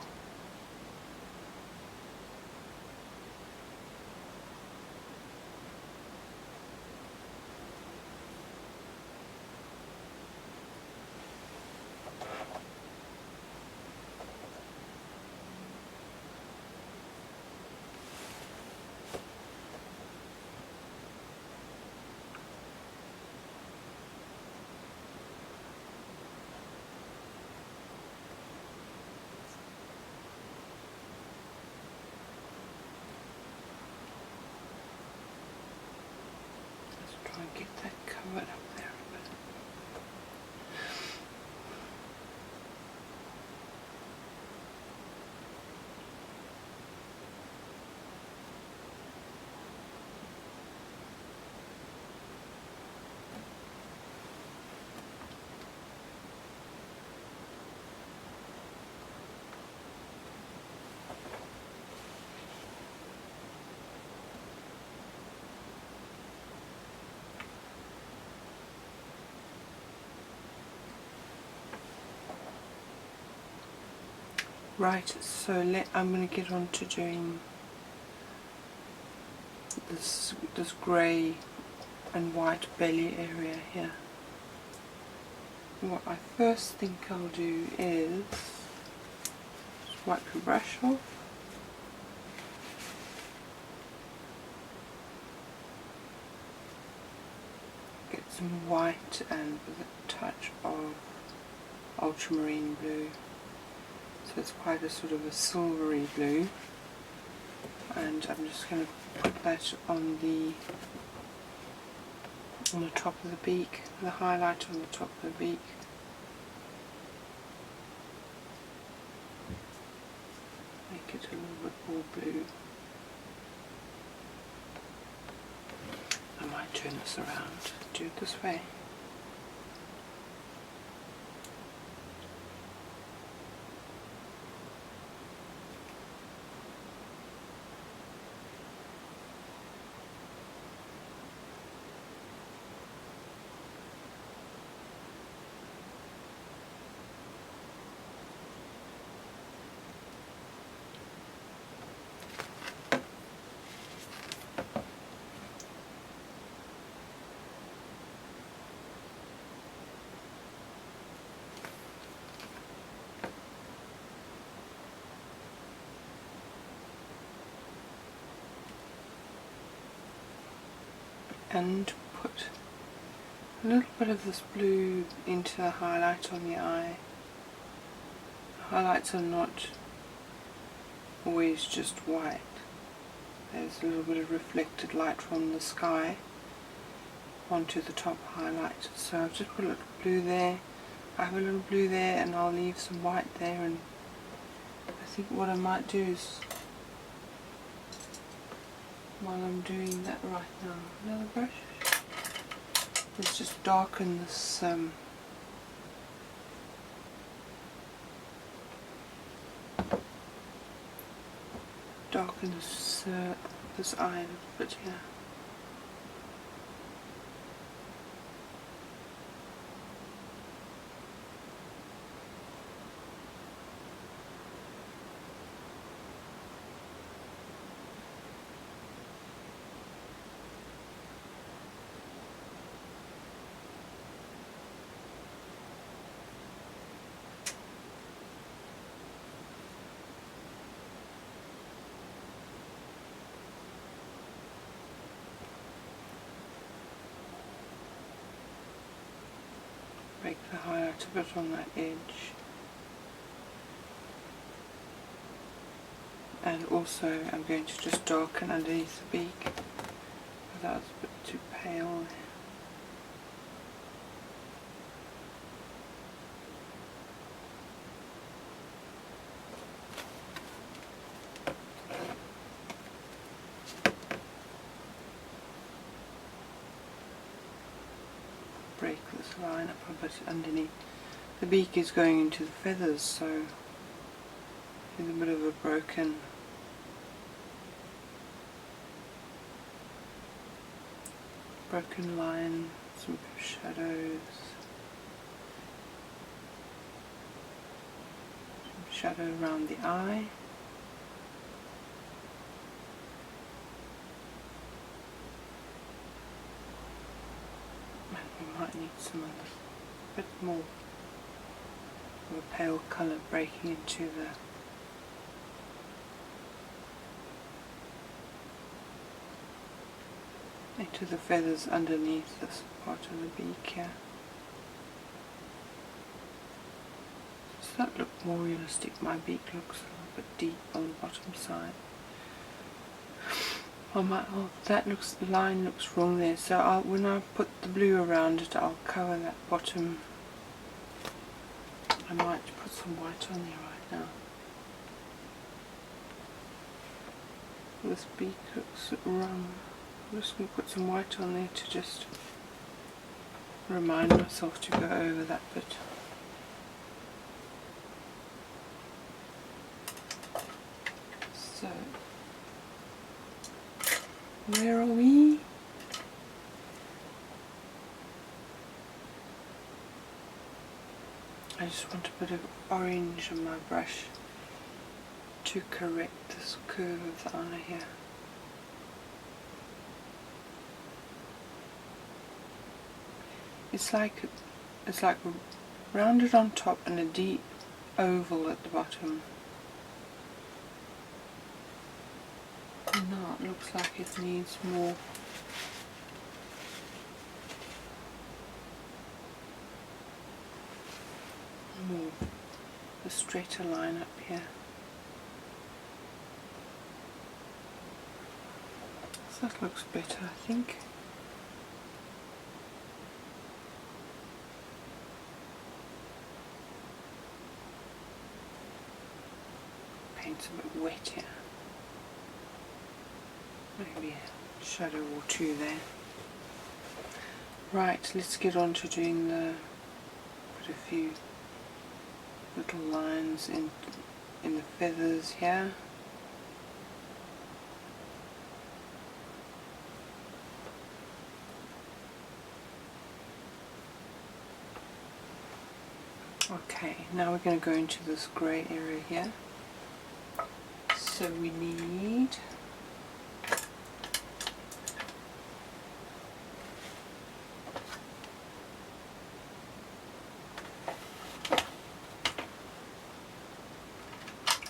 I'll get that covered up there a bit. Right, so I'm going to get on to doing this grey and white belly area here. What I first think I'll do is just wipe the brush off. Get some white and with a touch of ultramarine blue. So it's quite a sort of a silvery blue, and I'm just going to put that on the top of the beak, the highlight on the top of the beak. Make it a little bit more blue. I might turn this around, do it this way. And put a little bit of this blue into the highlight on the eye. The highlights are not always just white. There's a little bit of reflected light from the sky onto the top highlight. So I've just put a little blue there. I have a little blue there, and I'll leave some white there. And I think what I might do is, while I'm doing that right now, another brush, let's just darken this this eye a little bit here. Break the highlight a bit on that edge, and also I'm going to just darken underneath the beak, because that was a bit too pale there. Break this line up a bit underneath. The beak is going into the feathers, so there's a bit of a broken line, some shadows, some shadow around the eye. Might need some of a bit more of a pale colour breaking into the feathers underneath this part of the beak here. Does that look more realistic? My beak looks a little bit deep on the bottom side. Oh that looks, the line looks wrong there, so when I put the blue around it, I'll cover that bottom. I might put some white on there right now. This beak looks wrong. I'm just going to put some white on there to just remind myself to go over that bit. So, where are we? I just want a bit of orange on my brush to correct this curve of the eye here. It's like rounded on top and a deep oval at the bottom. Now it looks like it needs more. A straighter line up here. So that looks better, I think. Paint's a bit wet here. Maybe a shadow or two there. Right, let's get on to doing put a few little lines in the feathers here. Okay, now we're going to go into this grey area here. So we need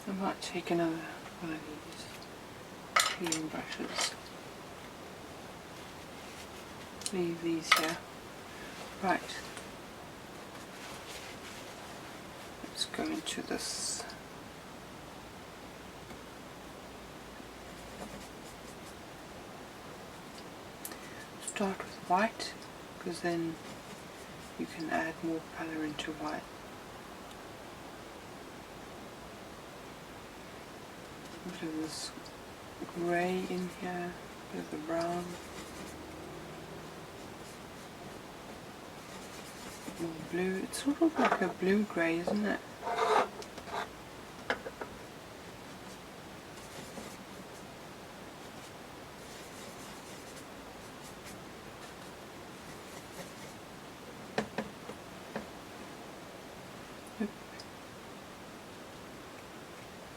I might take another one of these clean brushes. Leave these here. Right. Let's go into this. Start with white, because then you can add more colour into white. A bit of this grey in here, a bit of the brown. More blue. It's sort of like a blue-grey, isn't it?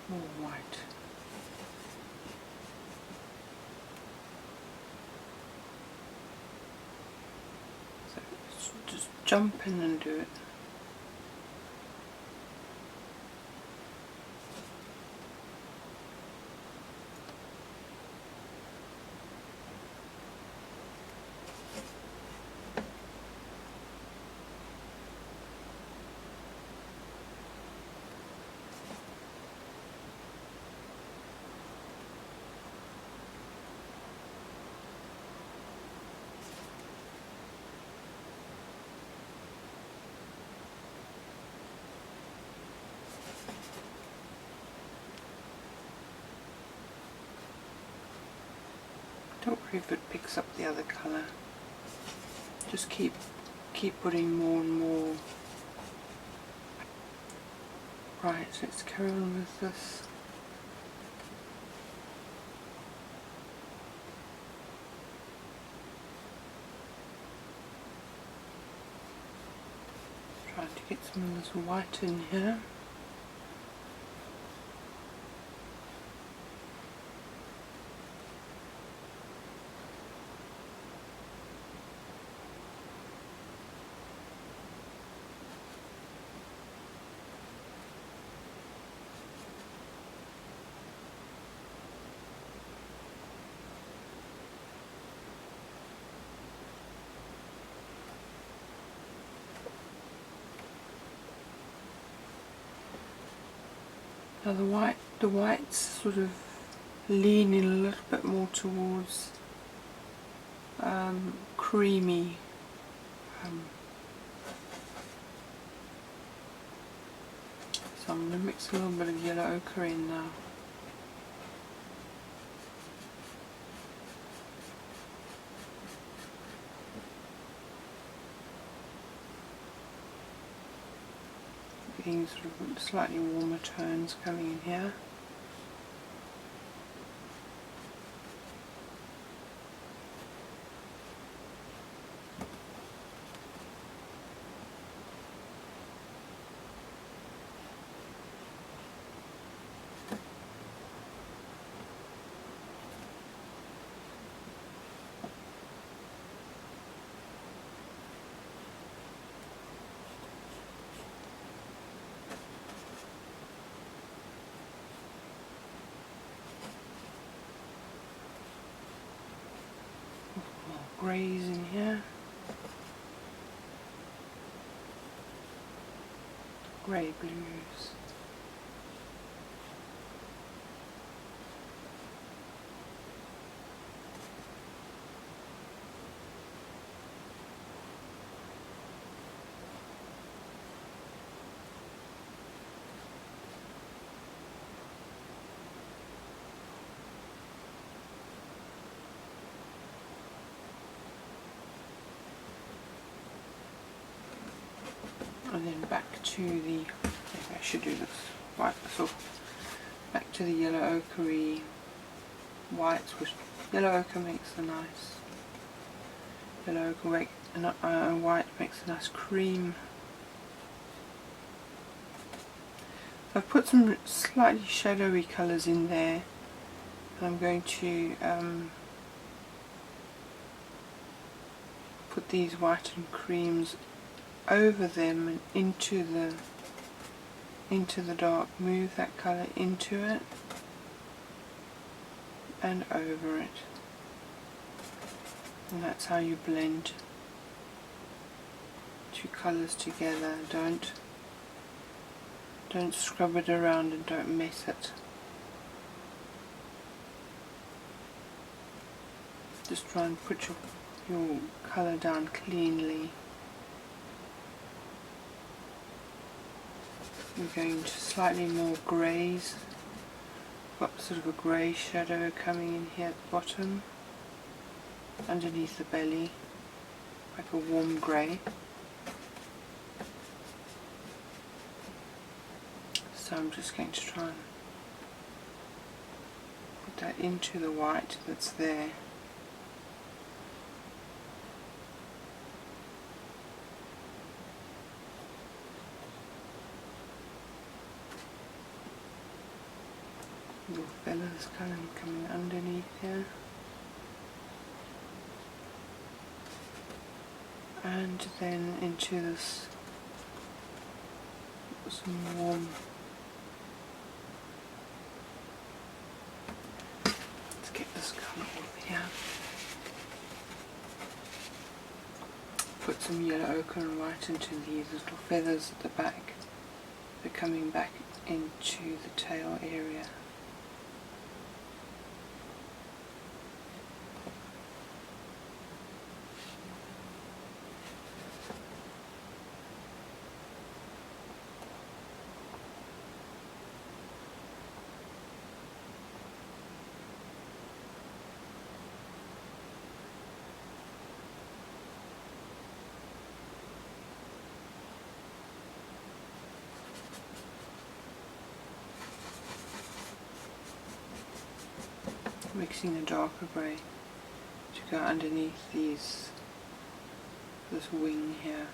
More white. So just jump in and do it. Don't worry if it picks up the other colour. Just keep putting more and more. Right, let's carry on with this. Trying to get some of this white in here. Now the whites sort of leaning a little bit more towards creamy. So I'm going to mix a little bit of yellow ochre in now. Getting sort of slightly warmer tones coming in here. Greys in here, grey blues, and then back to the, maybe I should do this, wipe this off, back to the yellow ochre whites, which yellow ochre makes a nice, yellow ochre white makes a nice cream. So I've put some slightly shadowy colours in there, and I'm going to put these white and creams over them and into the dark, move that colour into it and over it, and that's how you blend two colours together. Don't scrub it around and don't mess it. Just try and put your colour down cleanly. We're going to slightly more greys. Got sort of a grey shadow coming in here at the bottom, underneath the belly, like a warm grey. So I'm just going to try and put that into the white that's there. Little feathers coming underneath here, and then into this some warm. Let's get this colour off here. Put some yellow ochre and white into these little feathers at the back. They're coming back into the tail area. Mixing a darker grey to go underneath this wing here.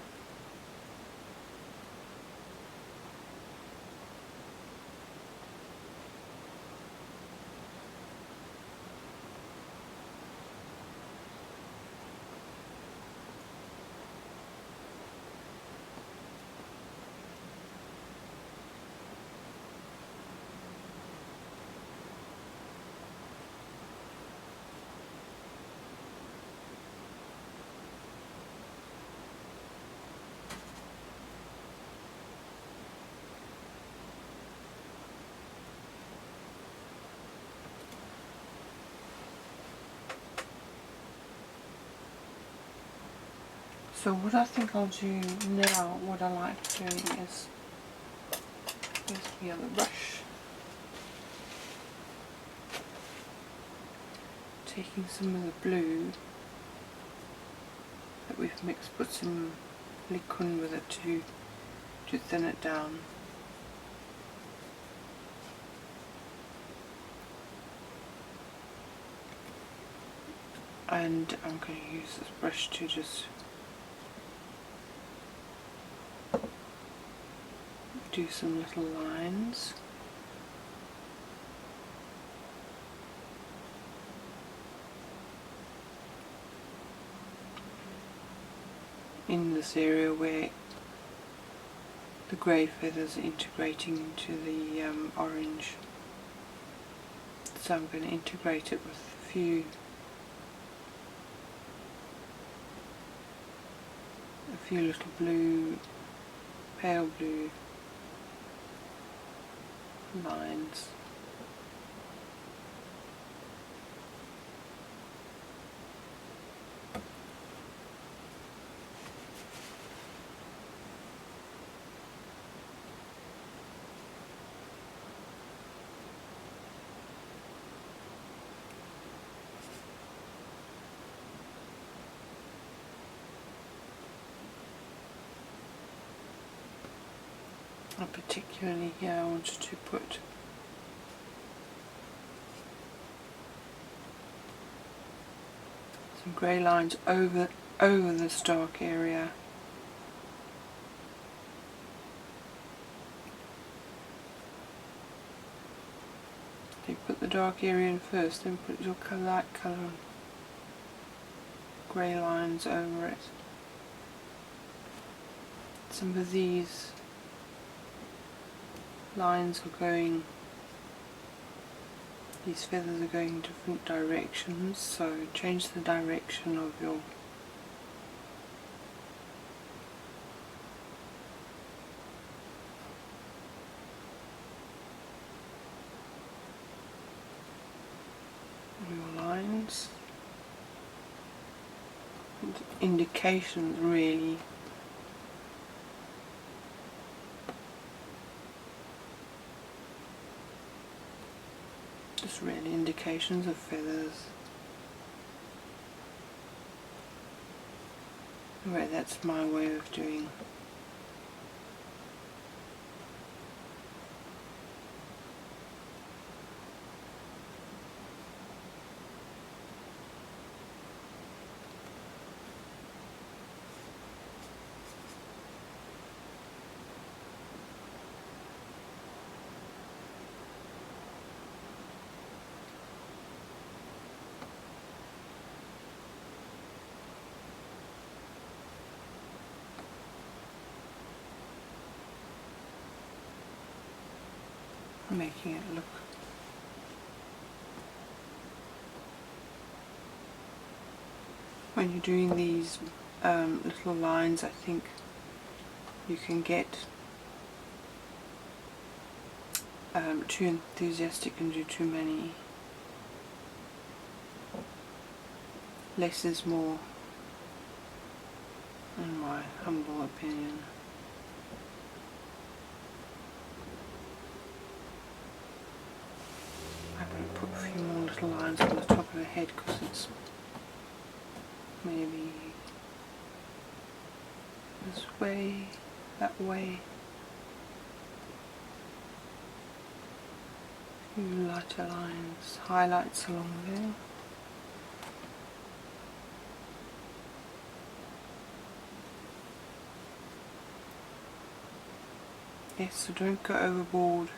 So what I think I'll do now, what I like doing is, here's the other brush, taking some of the blue that we've mixed, put some Liquin with it to thin it down. And I'm going to use this brush to just do some little lines. In this area where the grey feathers are integrating into the orange. So I'm going to integrate it with a few little blue, pale blue lines. And particularly here I wanted to put some grey lines over this dark area. So you put the dark area in first, then put your light colour grey lines over it. Some of these lines are going, these feathers are going in different directions, so change the direction of your lines. And indications really. Just really indications of feathers. Right, that's my way of doing. Making it look when you're doing these little lines, I think you can get too enthusiastic and do too many. Less is more, in my humble opinion. Put a few more little lines on the top of her head because it's maybe this way, that way. A few lighter lines, highlights along there. Yes, so don't go overboard.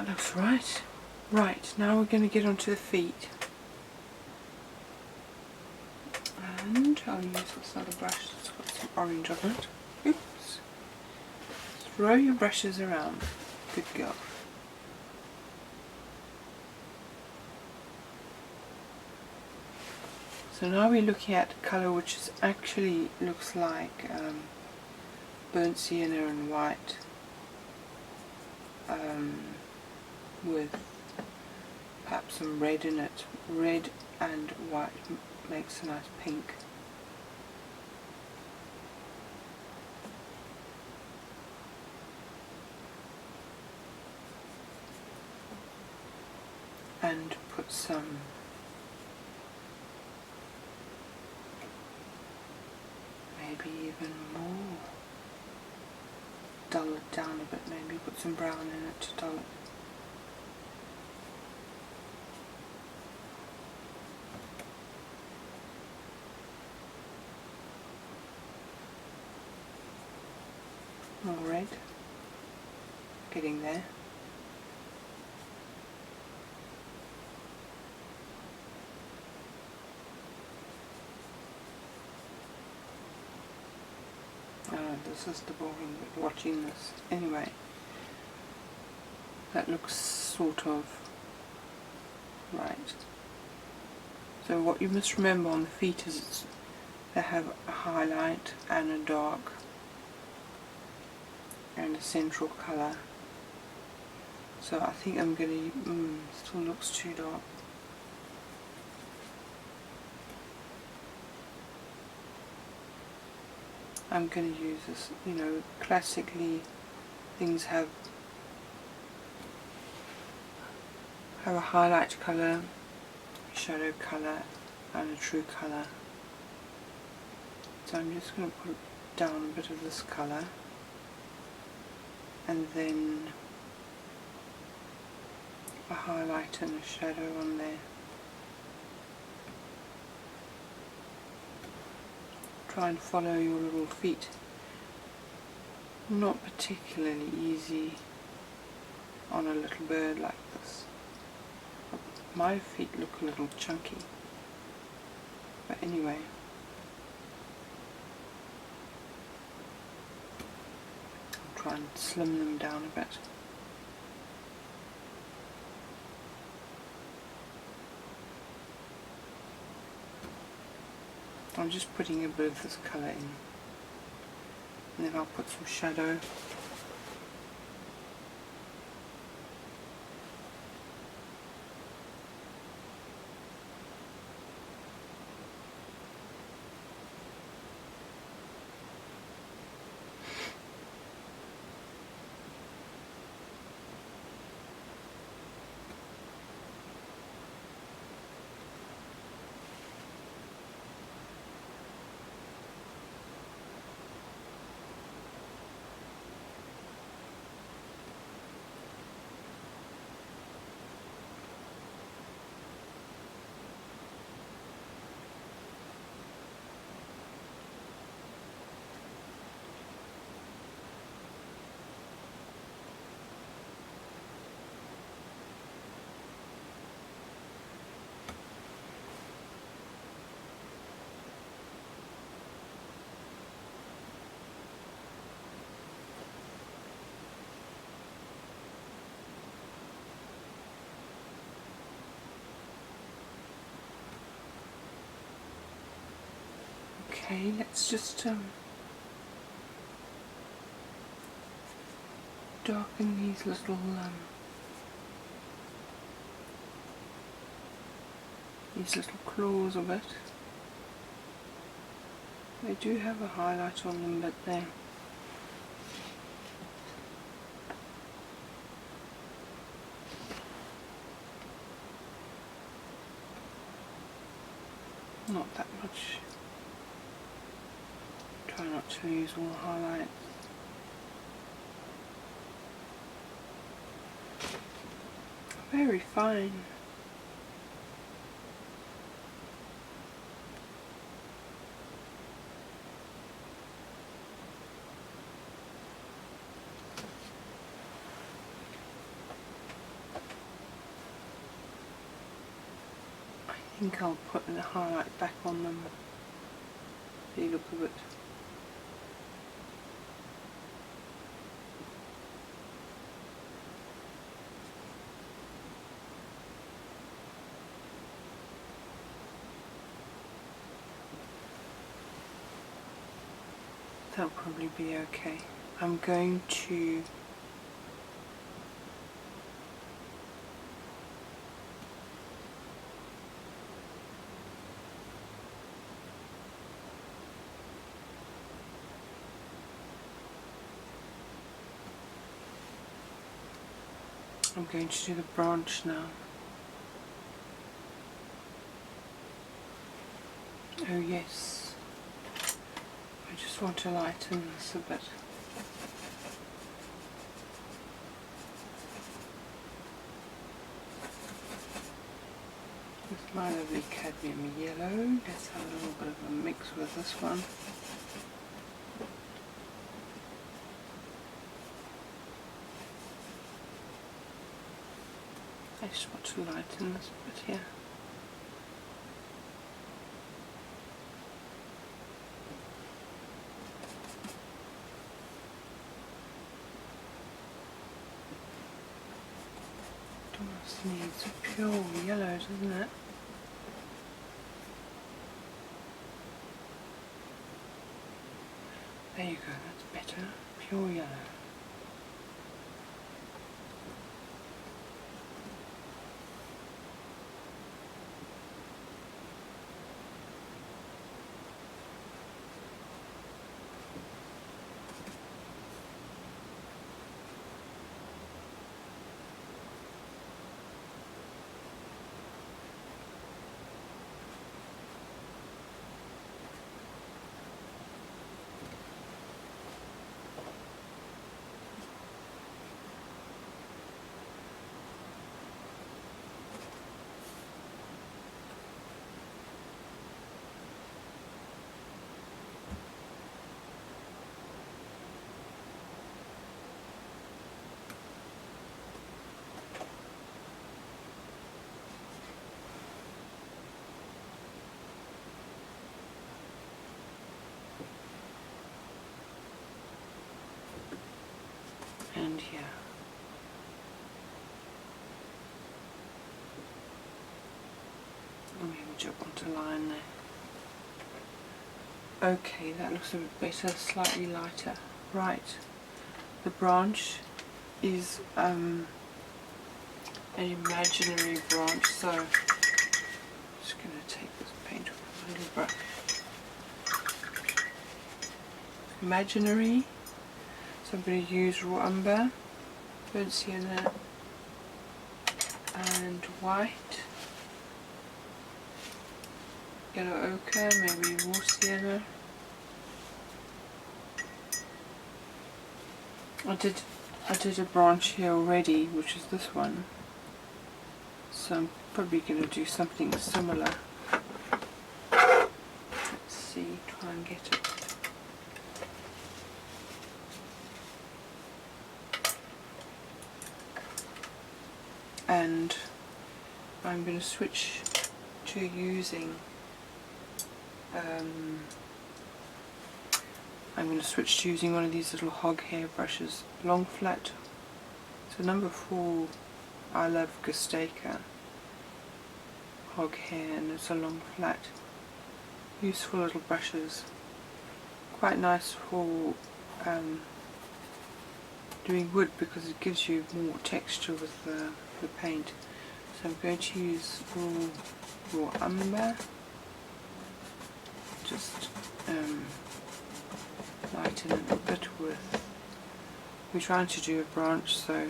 That looks right. Right, now we're going to get onto the feet. And I'll use this other brush that's got some orange on it. Oops. Throw your brushes around. Good girl. So now we're looking at colour which is actually looks like burnt sienna and white with perhaps some red in it. Red and white makes a nice pink. And put some maybe even more, dull it down a bit, maybe put some brown in it to dull it. More red, getting there. This is the boring bit, watching this. Anyway, that looks sort of right. So what you must remember on the feet is they have a highlight and a dark and a central colour. So I think I'm going to, still looks too dark. I'm going to use this, you know, classically things have a highlight colour, shadow colour and a true colour. So I'm just going to put down a bit of this colour and then a highlight and a shadow on there. Try and follow your little feet. Not particularly easy on a little bird like this. My feet look a little chunky. But anyway. I'll try and slim them down a bit. I'm just putting a bit of this colour in, and then I'll put some shadow. Okay, let's just darken these little claws a bit. They do have a highlight on them, but they're not that much. Try not to use all the highlights. Very fine. think I'll put the highlight back on them. They look a bit. That'll probably be okay. I'm going to do the branch now. Oh yes, I just want to lighten this a bit. With my lovely cadmium yellow, let's have a little bit of a mix with this one. I just want to lighten this bit here. It almost needs pure yellow, doesn't it? There you go, that's better. Pure yellow. And here. And maybe jump onto line there. Okay, that looks a bit better, slightly lighter. Right, the branch is an imaginary branch, so I'm just going to take this paint off a little brush. Imaginary. So I'm going to use raw umber, burnt sienna and white, yellow ochre, maybe raw sienna. I did a branch here already, which is this one, so I'm probably going to do something similar. Let's see, try and get it. And I'm going to switch to using one of these little hog hair brushes, long flat. So number 4, I love Gerstaecker hog hair, and it's a long flat. Useful little brushes, quite nice for doing wood because it gives you more texture with the paint. So I'm going to use raw umber, just lighten it a bit with, we're trying to do a branch, so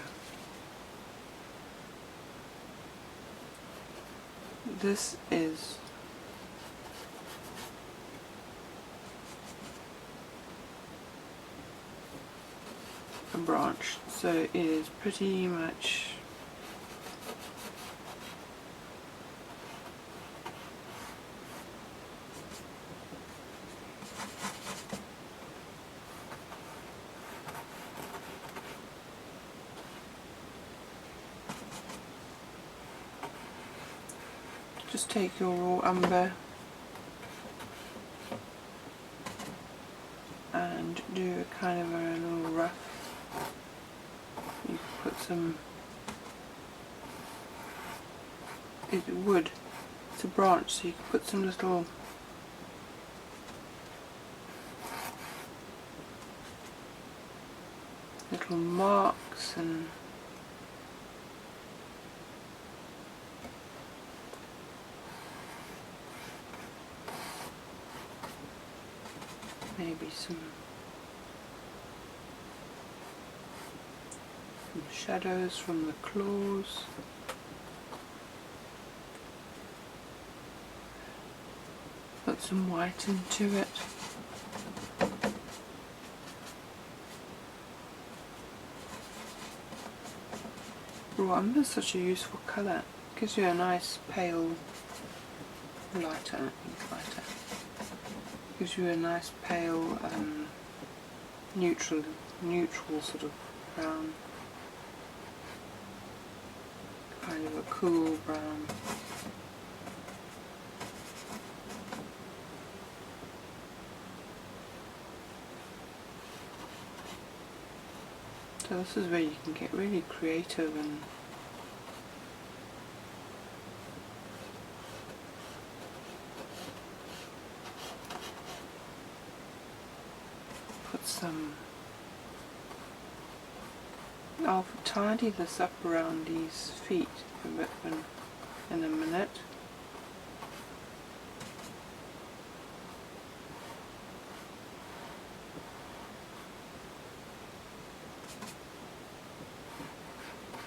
this is a branch, so it is pretty much just take your raw umber and do a kind of a little rough. You can put some, it's wood, it's a branch, so you can put some little marks and maybe some shadows from the claws. Put some white into it. Raw umber is such a useful colour. It gives you a nice pale lighter. Gives you a nice pale neutral sort of brown. Kind of a cool brown. So this is where you can get really creative and put some. I'll tidy this up around these feet a bit in a minute.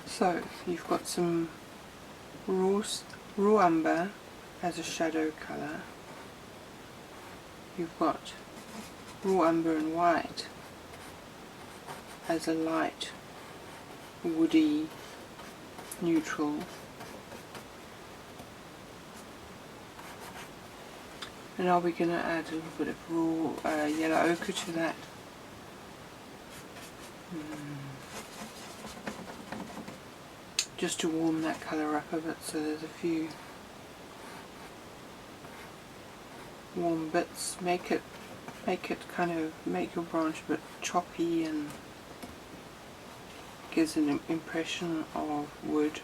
So you've got some raw umber as a shadow colour. You've got raw umber and white as a light woody neutral. And are we going to add a little bit of raw yellow ochre to that? Just to warm that colour up a bit, so there's a few warm bits. Make it kind of make your branch a bit choppy and gives an impression of wood.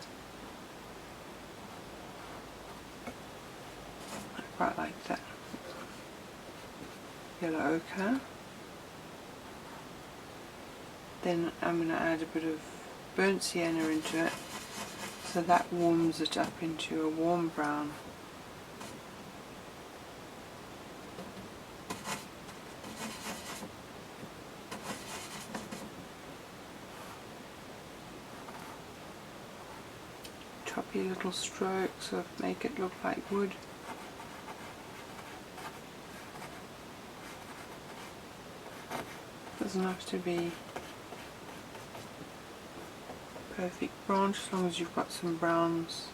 I quite like that. Yellow ochre. Then I'm going to add a bit of burnt sienna into it, so that warms it up into a warm brown. Choppy little strokes of make it look like wood. Doesn't have to be perfect branch as long as you've got some browns.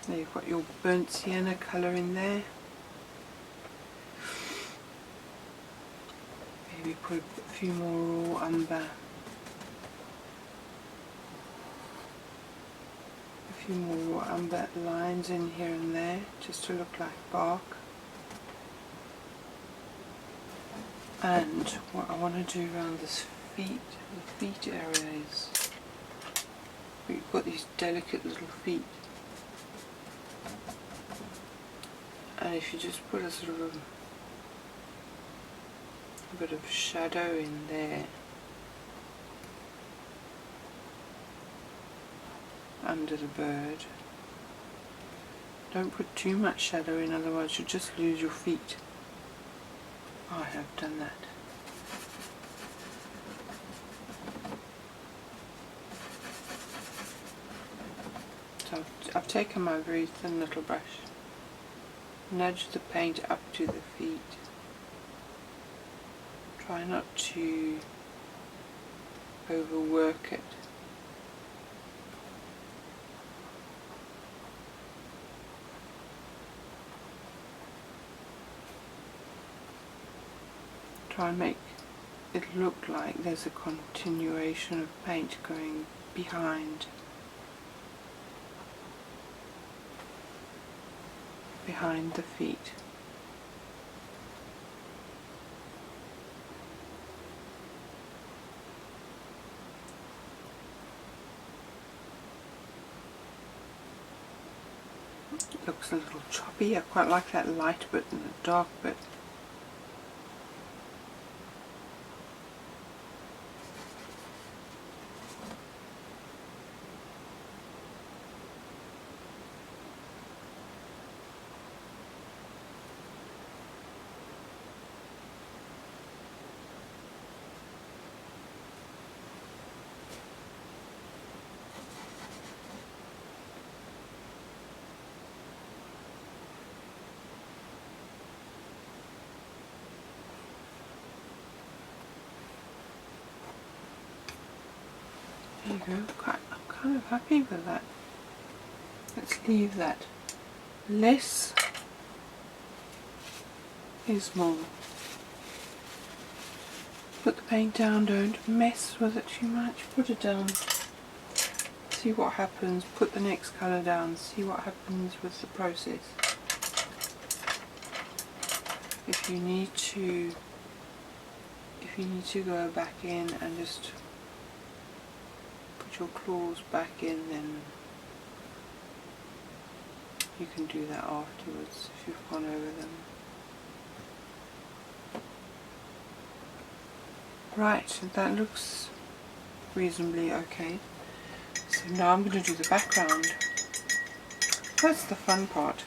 There you've got your burnt sienna colour in there. Maybe put a few more raw umber. A few more raw umber lines in here and there, just to look like bark. And what I want to do around this the feet area is, we've got these delicate little feet. And if you just put a sort of a bit of shadow in there under the bird. Don't put too much shadow in, otherwise you'll just lose your feet. I have done that. So I've taken my very thin little brush, nudge the paint up to the feet. Try not to overwork it. Try and make it look like there's a continuation of paint going behind the feet. It looks a little choppy. I quite like that light bit and the dark bit. There you go, I'm kind of happy with that. Let's leave that. Less is more. Put the paint down, don't mess with it too much. Put it down, see what happens. Put the next colour down, see what happens with the process. If you need to go back in and just your claws back in, then you can do that afterwards if you've gone over them. Right, that looks reasonably okay. So now I'm going to do the background. That's the fun part.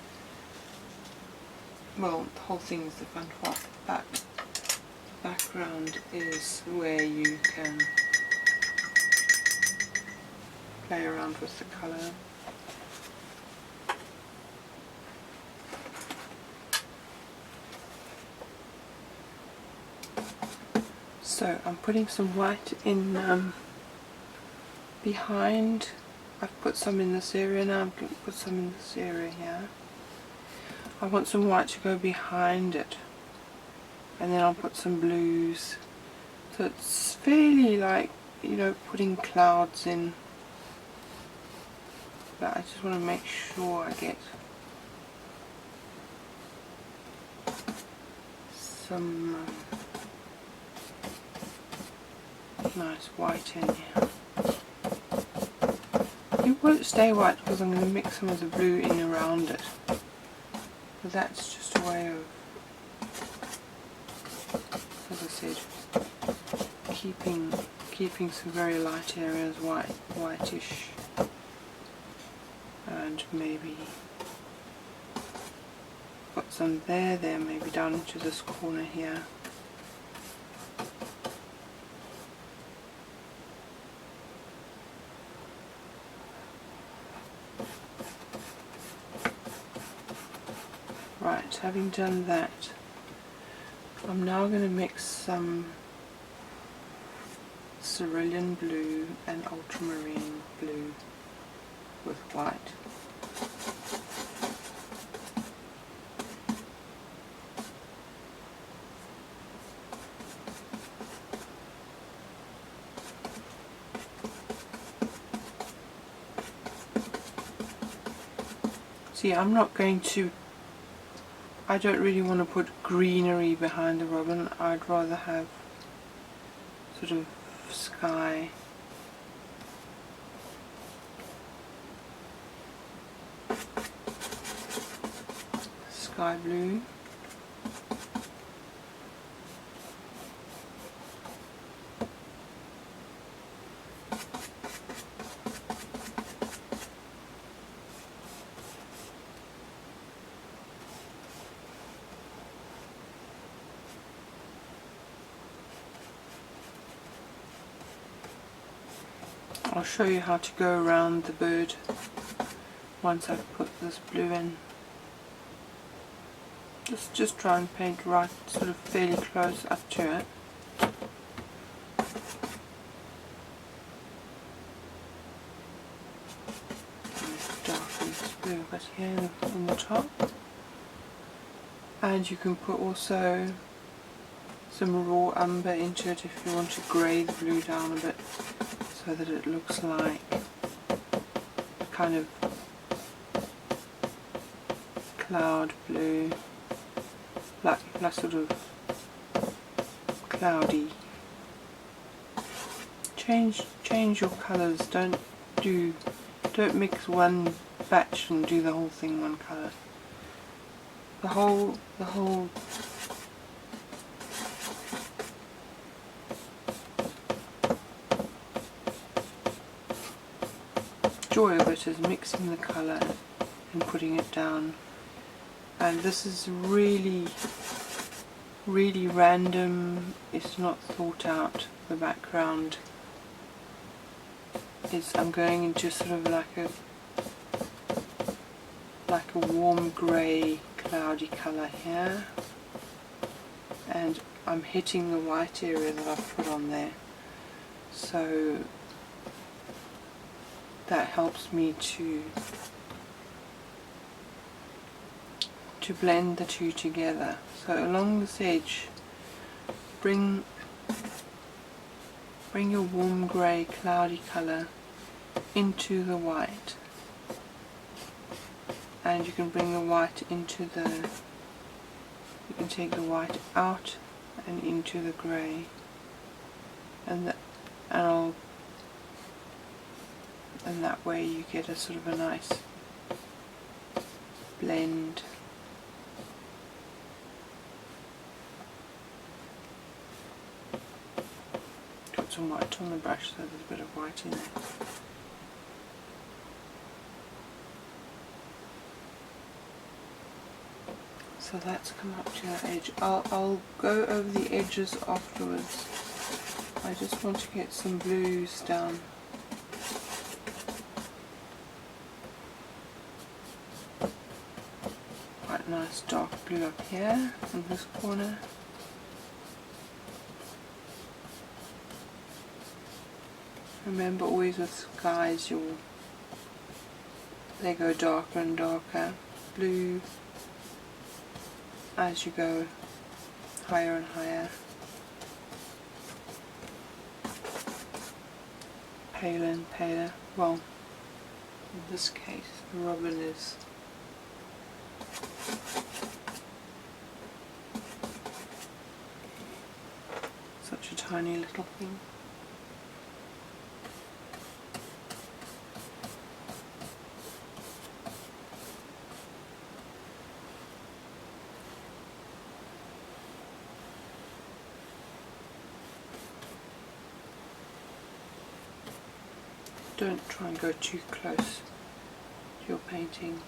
Well, the whole thing is the fun part, but the background is where you can play around with the colour. So I'm putting some white in behind. I've put some in this area now, I'm going to put some in this area here. I want some white to go behind it, and then I'll put some blues. So it's fairly like, you know, putting clouds in. But I just want to make sure I get some nice white in here. It won't stay white because I'm going to mix some of the blue in around it. But that's just a way of, as I said, keeping some very light areas whitish. And maybe put some there, maybe down into this corner here. Right, having done that, I'm now going to mix some cerulean blue and ultramarine blue with white. See, I don't really want to put greenery behind the robin. I'd rather have sort of sky blue. I'll show you how to go around the bird once I've put this blue in. Just try and paint right, sort of fairly close up to it. Darken this blue right here in the top. And you can put also some raw umber into it if you want to grey the blue down a bit so that it looks like a kind of cloud blue, like sort of cloudy. Change your colours. Don't mix one batch and do the whole thing one colour. The whole joy of it is mixing the colour and putting it down. And this is really random. It's not thought out. The background is, I'm going into sort of like a warm grey cloudy colour here, and I'm hitting the white area that I've put on there, so that helps me to blend the two together. So along this edge, bring your warm grey cloudy colour into the white, and you can bring the white into you can take the white out and into the grey, and that way you get a sort of a nice blend. Got some white on the brush, so there's a bit of white in there. So that's come up to that edge. I'll go over the edges afterwards. I just want to get some blues down. Quite nice dark blue up here in this corner. Remember, always with skies, they go darker and darker. Blue as you go higher and higher. Paler and paler. Well, in this case, the robin is such a tiny little thing. Don't try and go too close to your painting.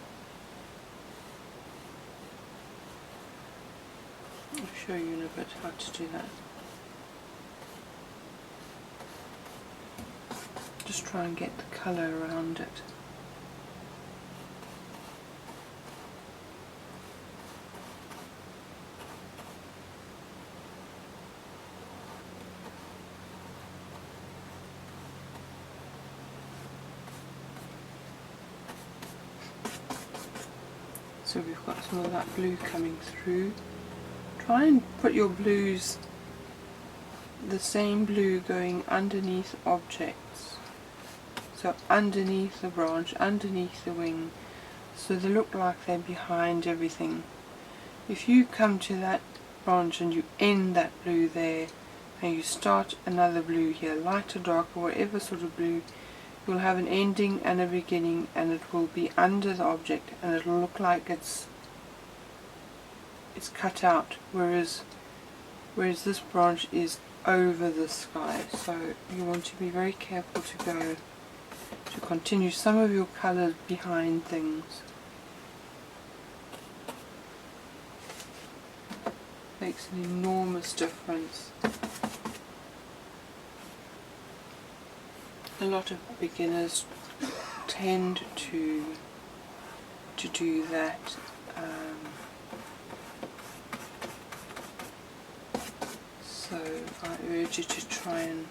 I'll show you in a bit how to do that. Just try and get the colour around it. So we've got some of that blue coming through. Try and put your blues, the same blue going underneath objects. So underneath the branch, underneath the wing, so they look like they're behind everything. If you come to that branch and you end that blue there, and you start another blue here, light or dark or whatever sort of blue, you'll have an ending and a beginning, and it will be under the object, and it'll look like it's cut out, whereas this branch is over the sky. So you want to be very careful to continue some of your colours behind things. Makes an enormous difference. A lot of beginners tend to do that. So I urge you to try and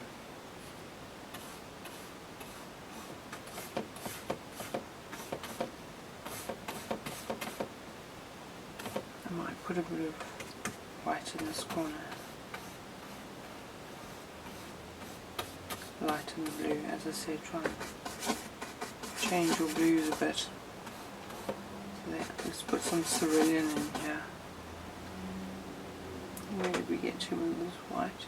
I might put a bit of white in this corner. lighten the blue. As I said, try and change your blues a bit. So let's put some cerulean in here. Where did we get to with this white?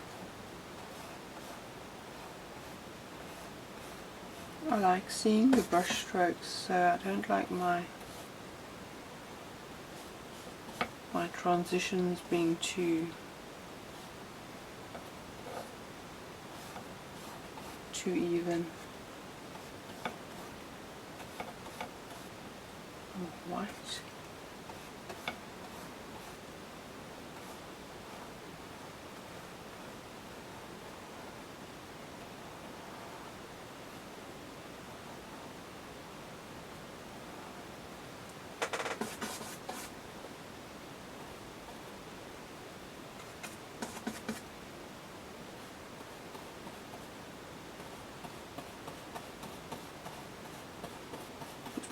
I like seeing the brush strokes, so I don't like my transitions being too even. White.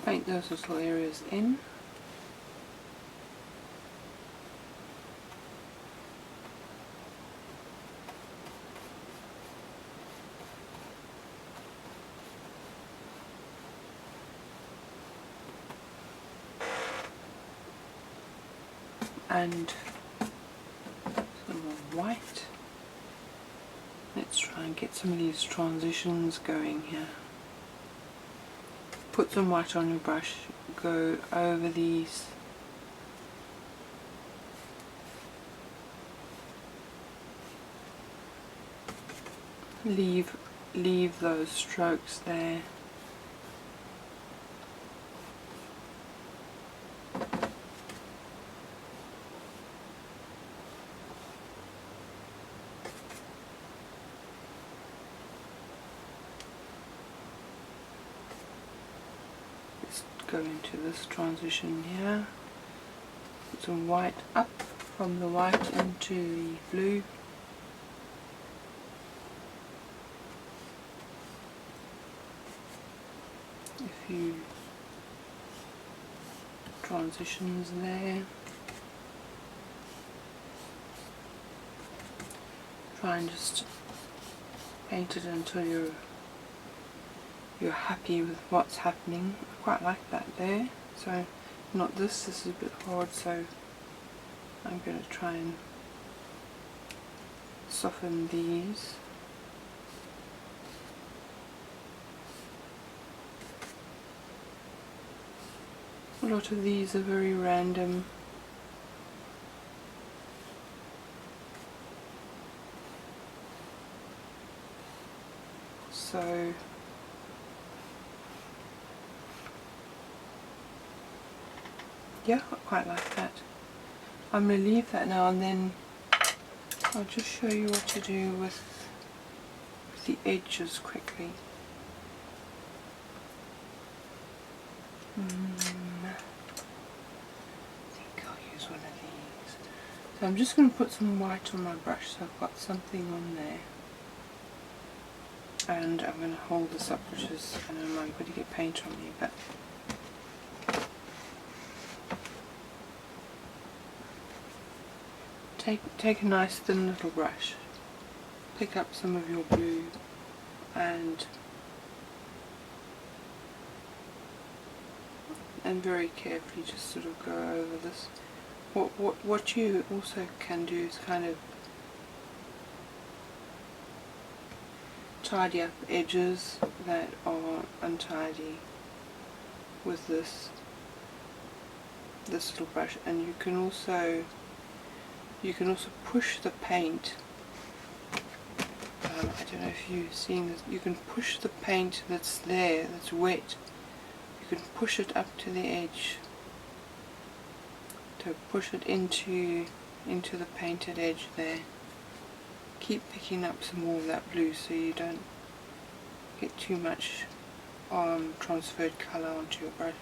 Paint those little areas in. And some more white. Let's try and get some of these transitions going here. Put some white on your brush, go over these. Leave those strokes there. Go into this transition here. Put some white up from the white into the blue. A few transitions there. Try and just paint it until you're happy with what's happening. I quite like that there. So not this is a bit hard, so I'm going to try and soften these. A lot of these are very random. So yeah, I quite like that. I'm going to leave that now, and then I'll just show you what to do with the edges quickly. I think I'll use one of these. So I'm just going to put some white on my brush, so I've got something on there. And I'm going to hold this up, which is, I don't know, I'm going to get paint on me, but take a nice thin little brush, pick up some of your blue, and very carefully just sort of go over this. What you also can do is kind of tidy up edges that are untidy with this little brush, and you can also push the paint. I don't know if you've seen this. You can push the paint that's there, that's wet. You can push it up to the edge to push it into the painted edge there. Keep picking up some more of that blue so you don't get too much transferred colour onto your brush.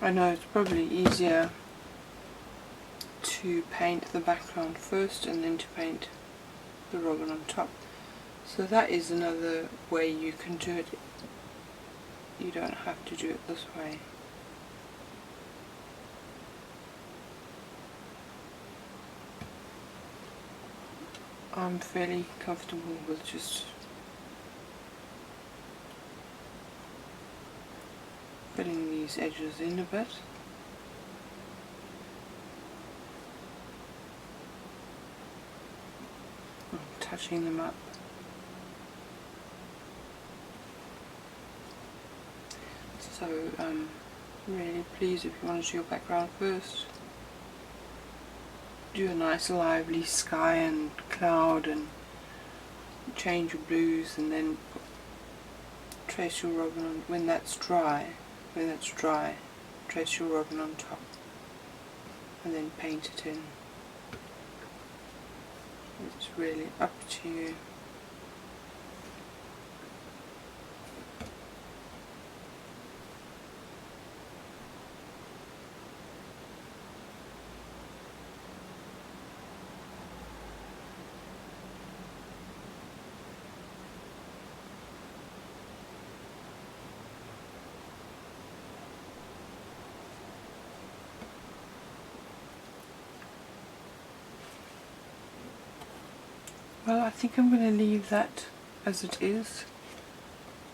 I know it's probably easier to paint the background first and then to paint the robin on top. So that is another way you can do it. you don't have to do it this way. I'm fairly comfortable with just filling these edges in a bit. I'm touching them up. So really please, if you want to do your background first, do a nice lively sky and cloud and change your blues, and then trace your robin on when that's dry. Trace your robin on top and then paint it in. It's really up to you. Well, I think I'm going to leave that as it is.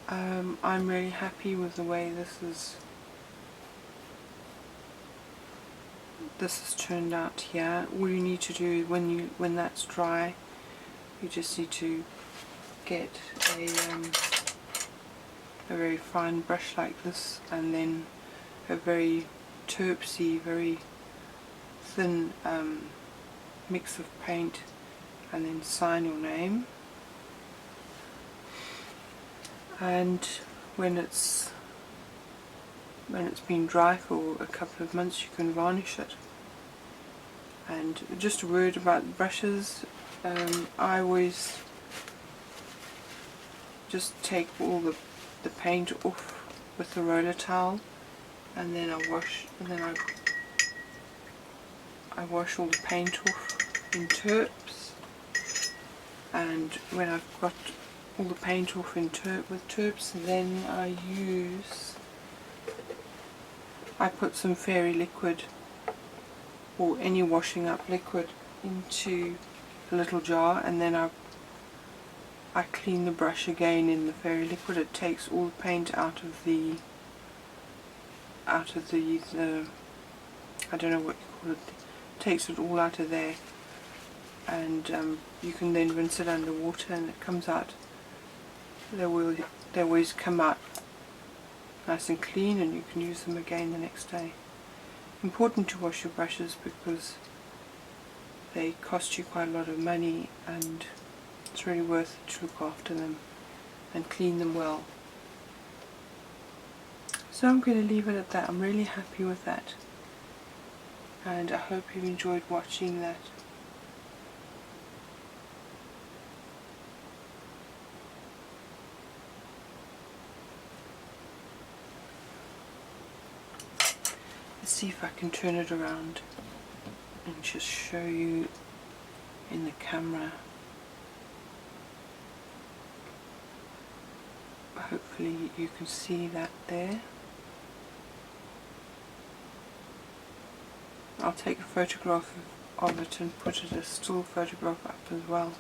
I'm really happy with the way this has turned out here. All you need to do when that's dry, you just need to get a very fine brush like this, and then a very terpsy, very thin mix of paint, and then sign your name. And when it's been dry for a couple of months, you can varnish it. And just a word about the brushes, I always just take all the paint off with the roller towel, and then I wash all the paint off in terps. And when I've got all the paint off in with terps, then I put some fairy liquid or any washing up liquid into a little jar, and then I clean the brush again in the fairy liquid. It takes all the paint out of the I don't know what you call it, takes it all out of there, and you can then rinse it under water and it comes out. They always come out nice and clean, and you can use them again the next day. Important to wash your brushes because they cost you quite a lot of money, and it's really worth it to look after them and clean them well. So I'm going to leave it at that. I'm really happy with that, and I hope you've enjoyed watching that. Let's see if I can turn it around and just show you in the camera. Hopefully you can see that there. I'll take a photograph of it and put it as still photograph up as well.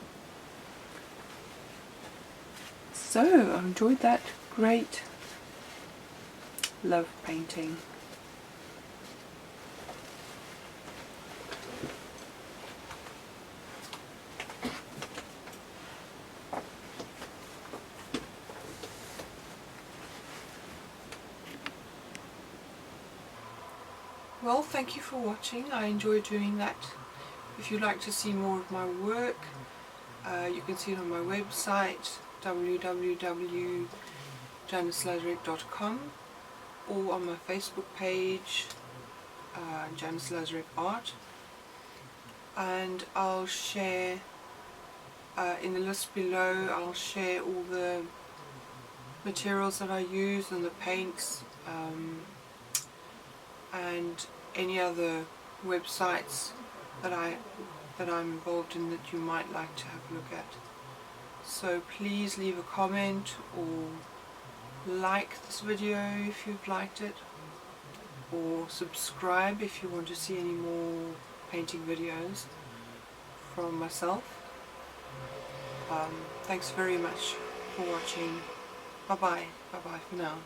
So I enjoyed that. Great. Love painting. Well, thank you for watching. I enjoy doing that. If you'd like to see more of my work, you can see it on my website www.janicelazarich.com, or on my Facebook page, Janice Lazzarich Art. And I'll share in the list below, I'll share all the materials that I use and the paints, and any other websites that I'm involved in that you might like to have a look at. So please leave a comment or like this video if you've liked it, or subscribe if you want to see any more painting videos from myself. Thanks very much for watching. Bye bye for now.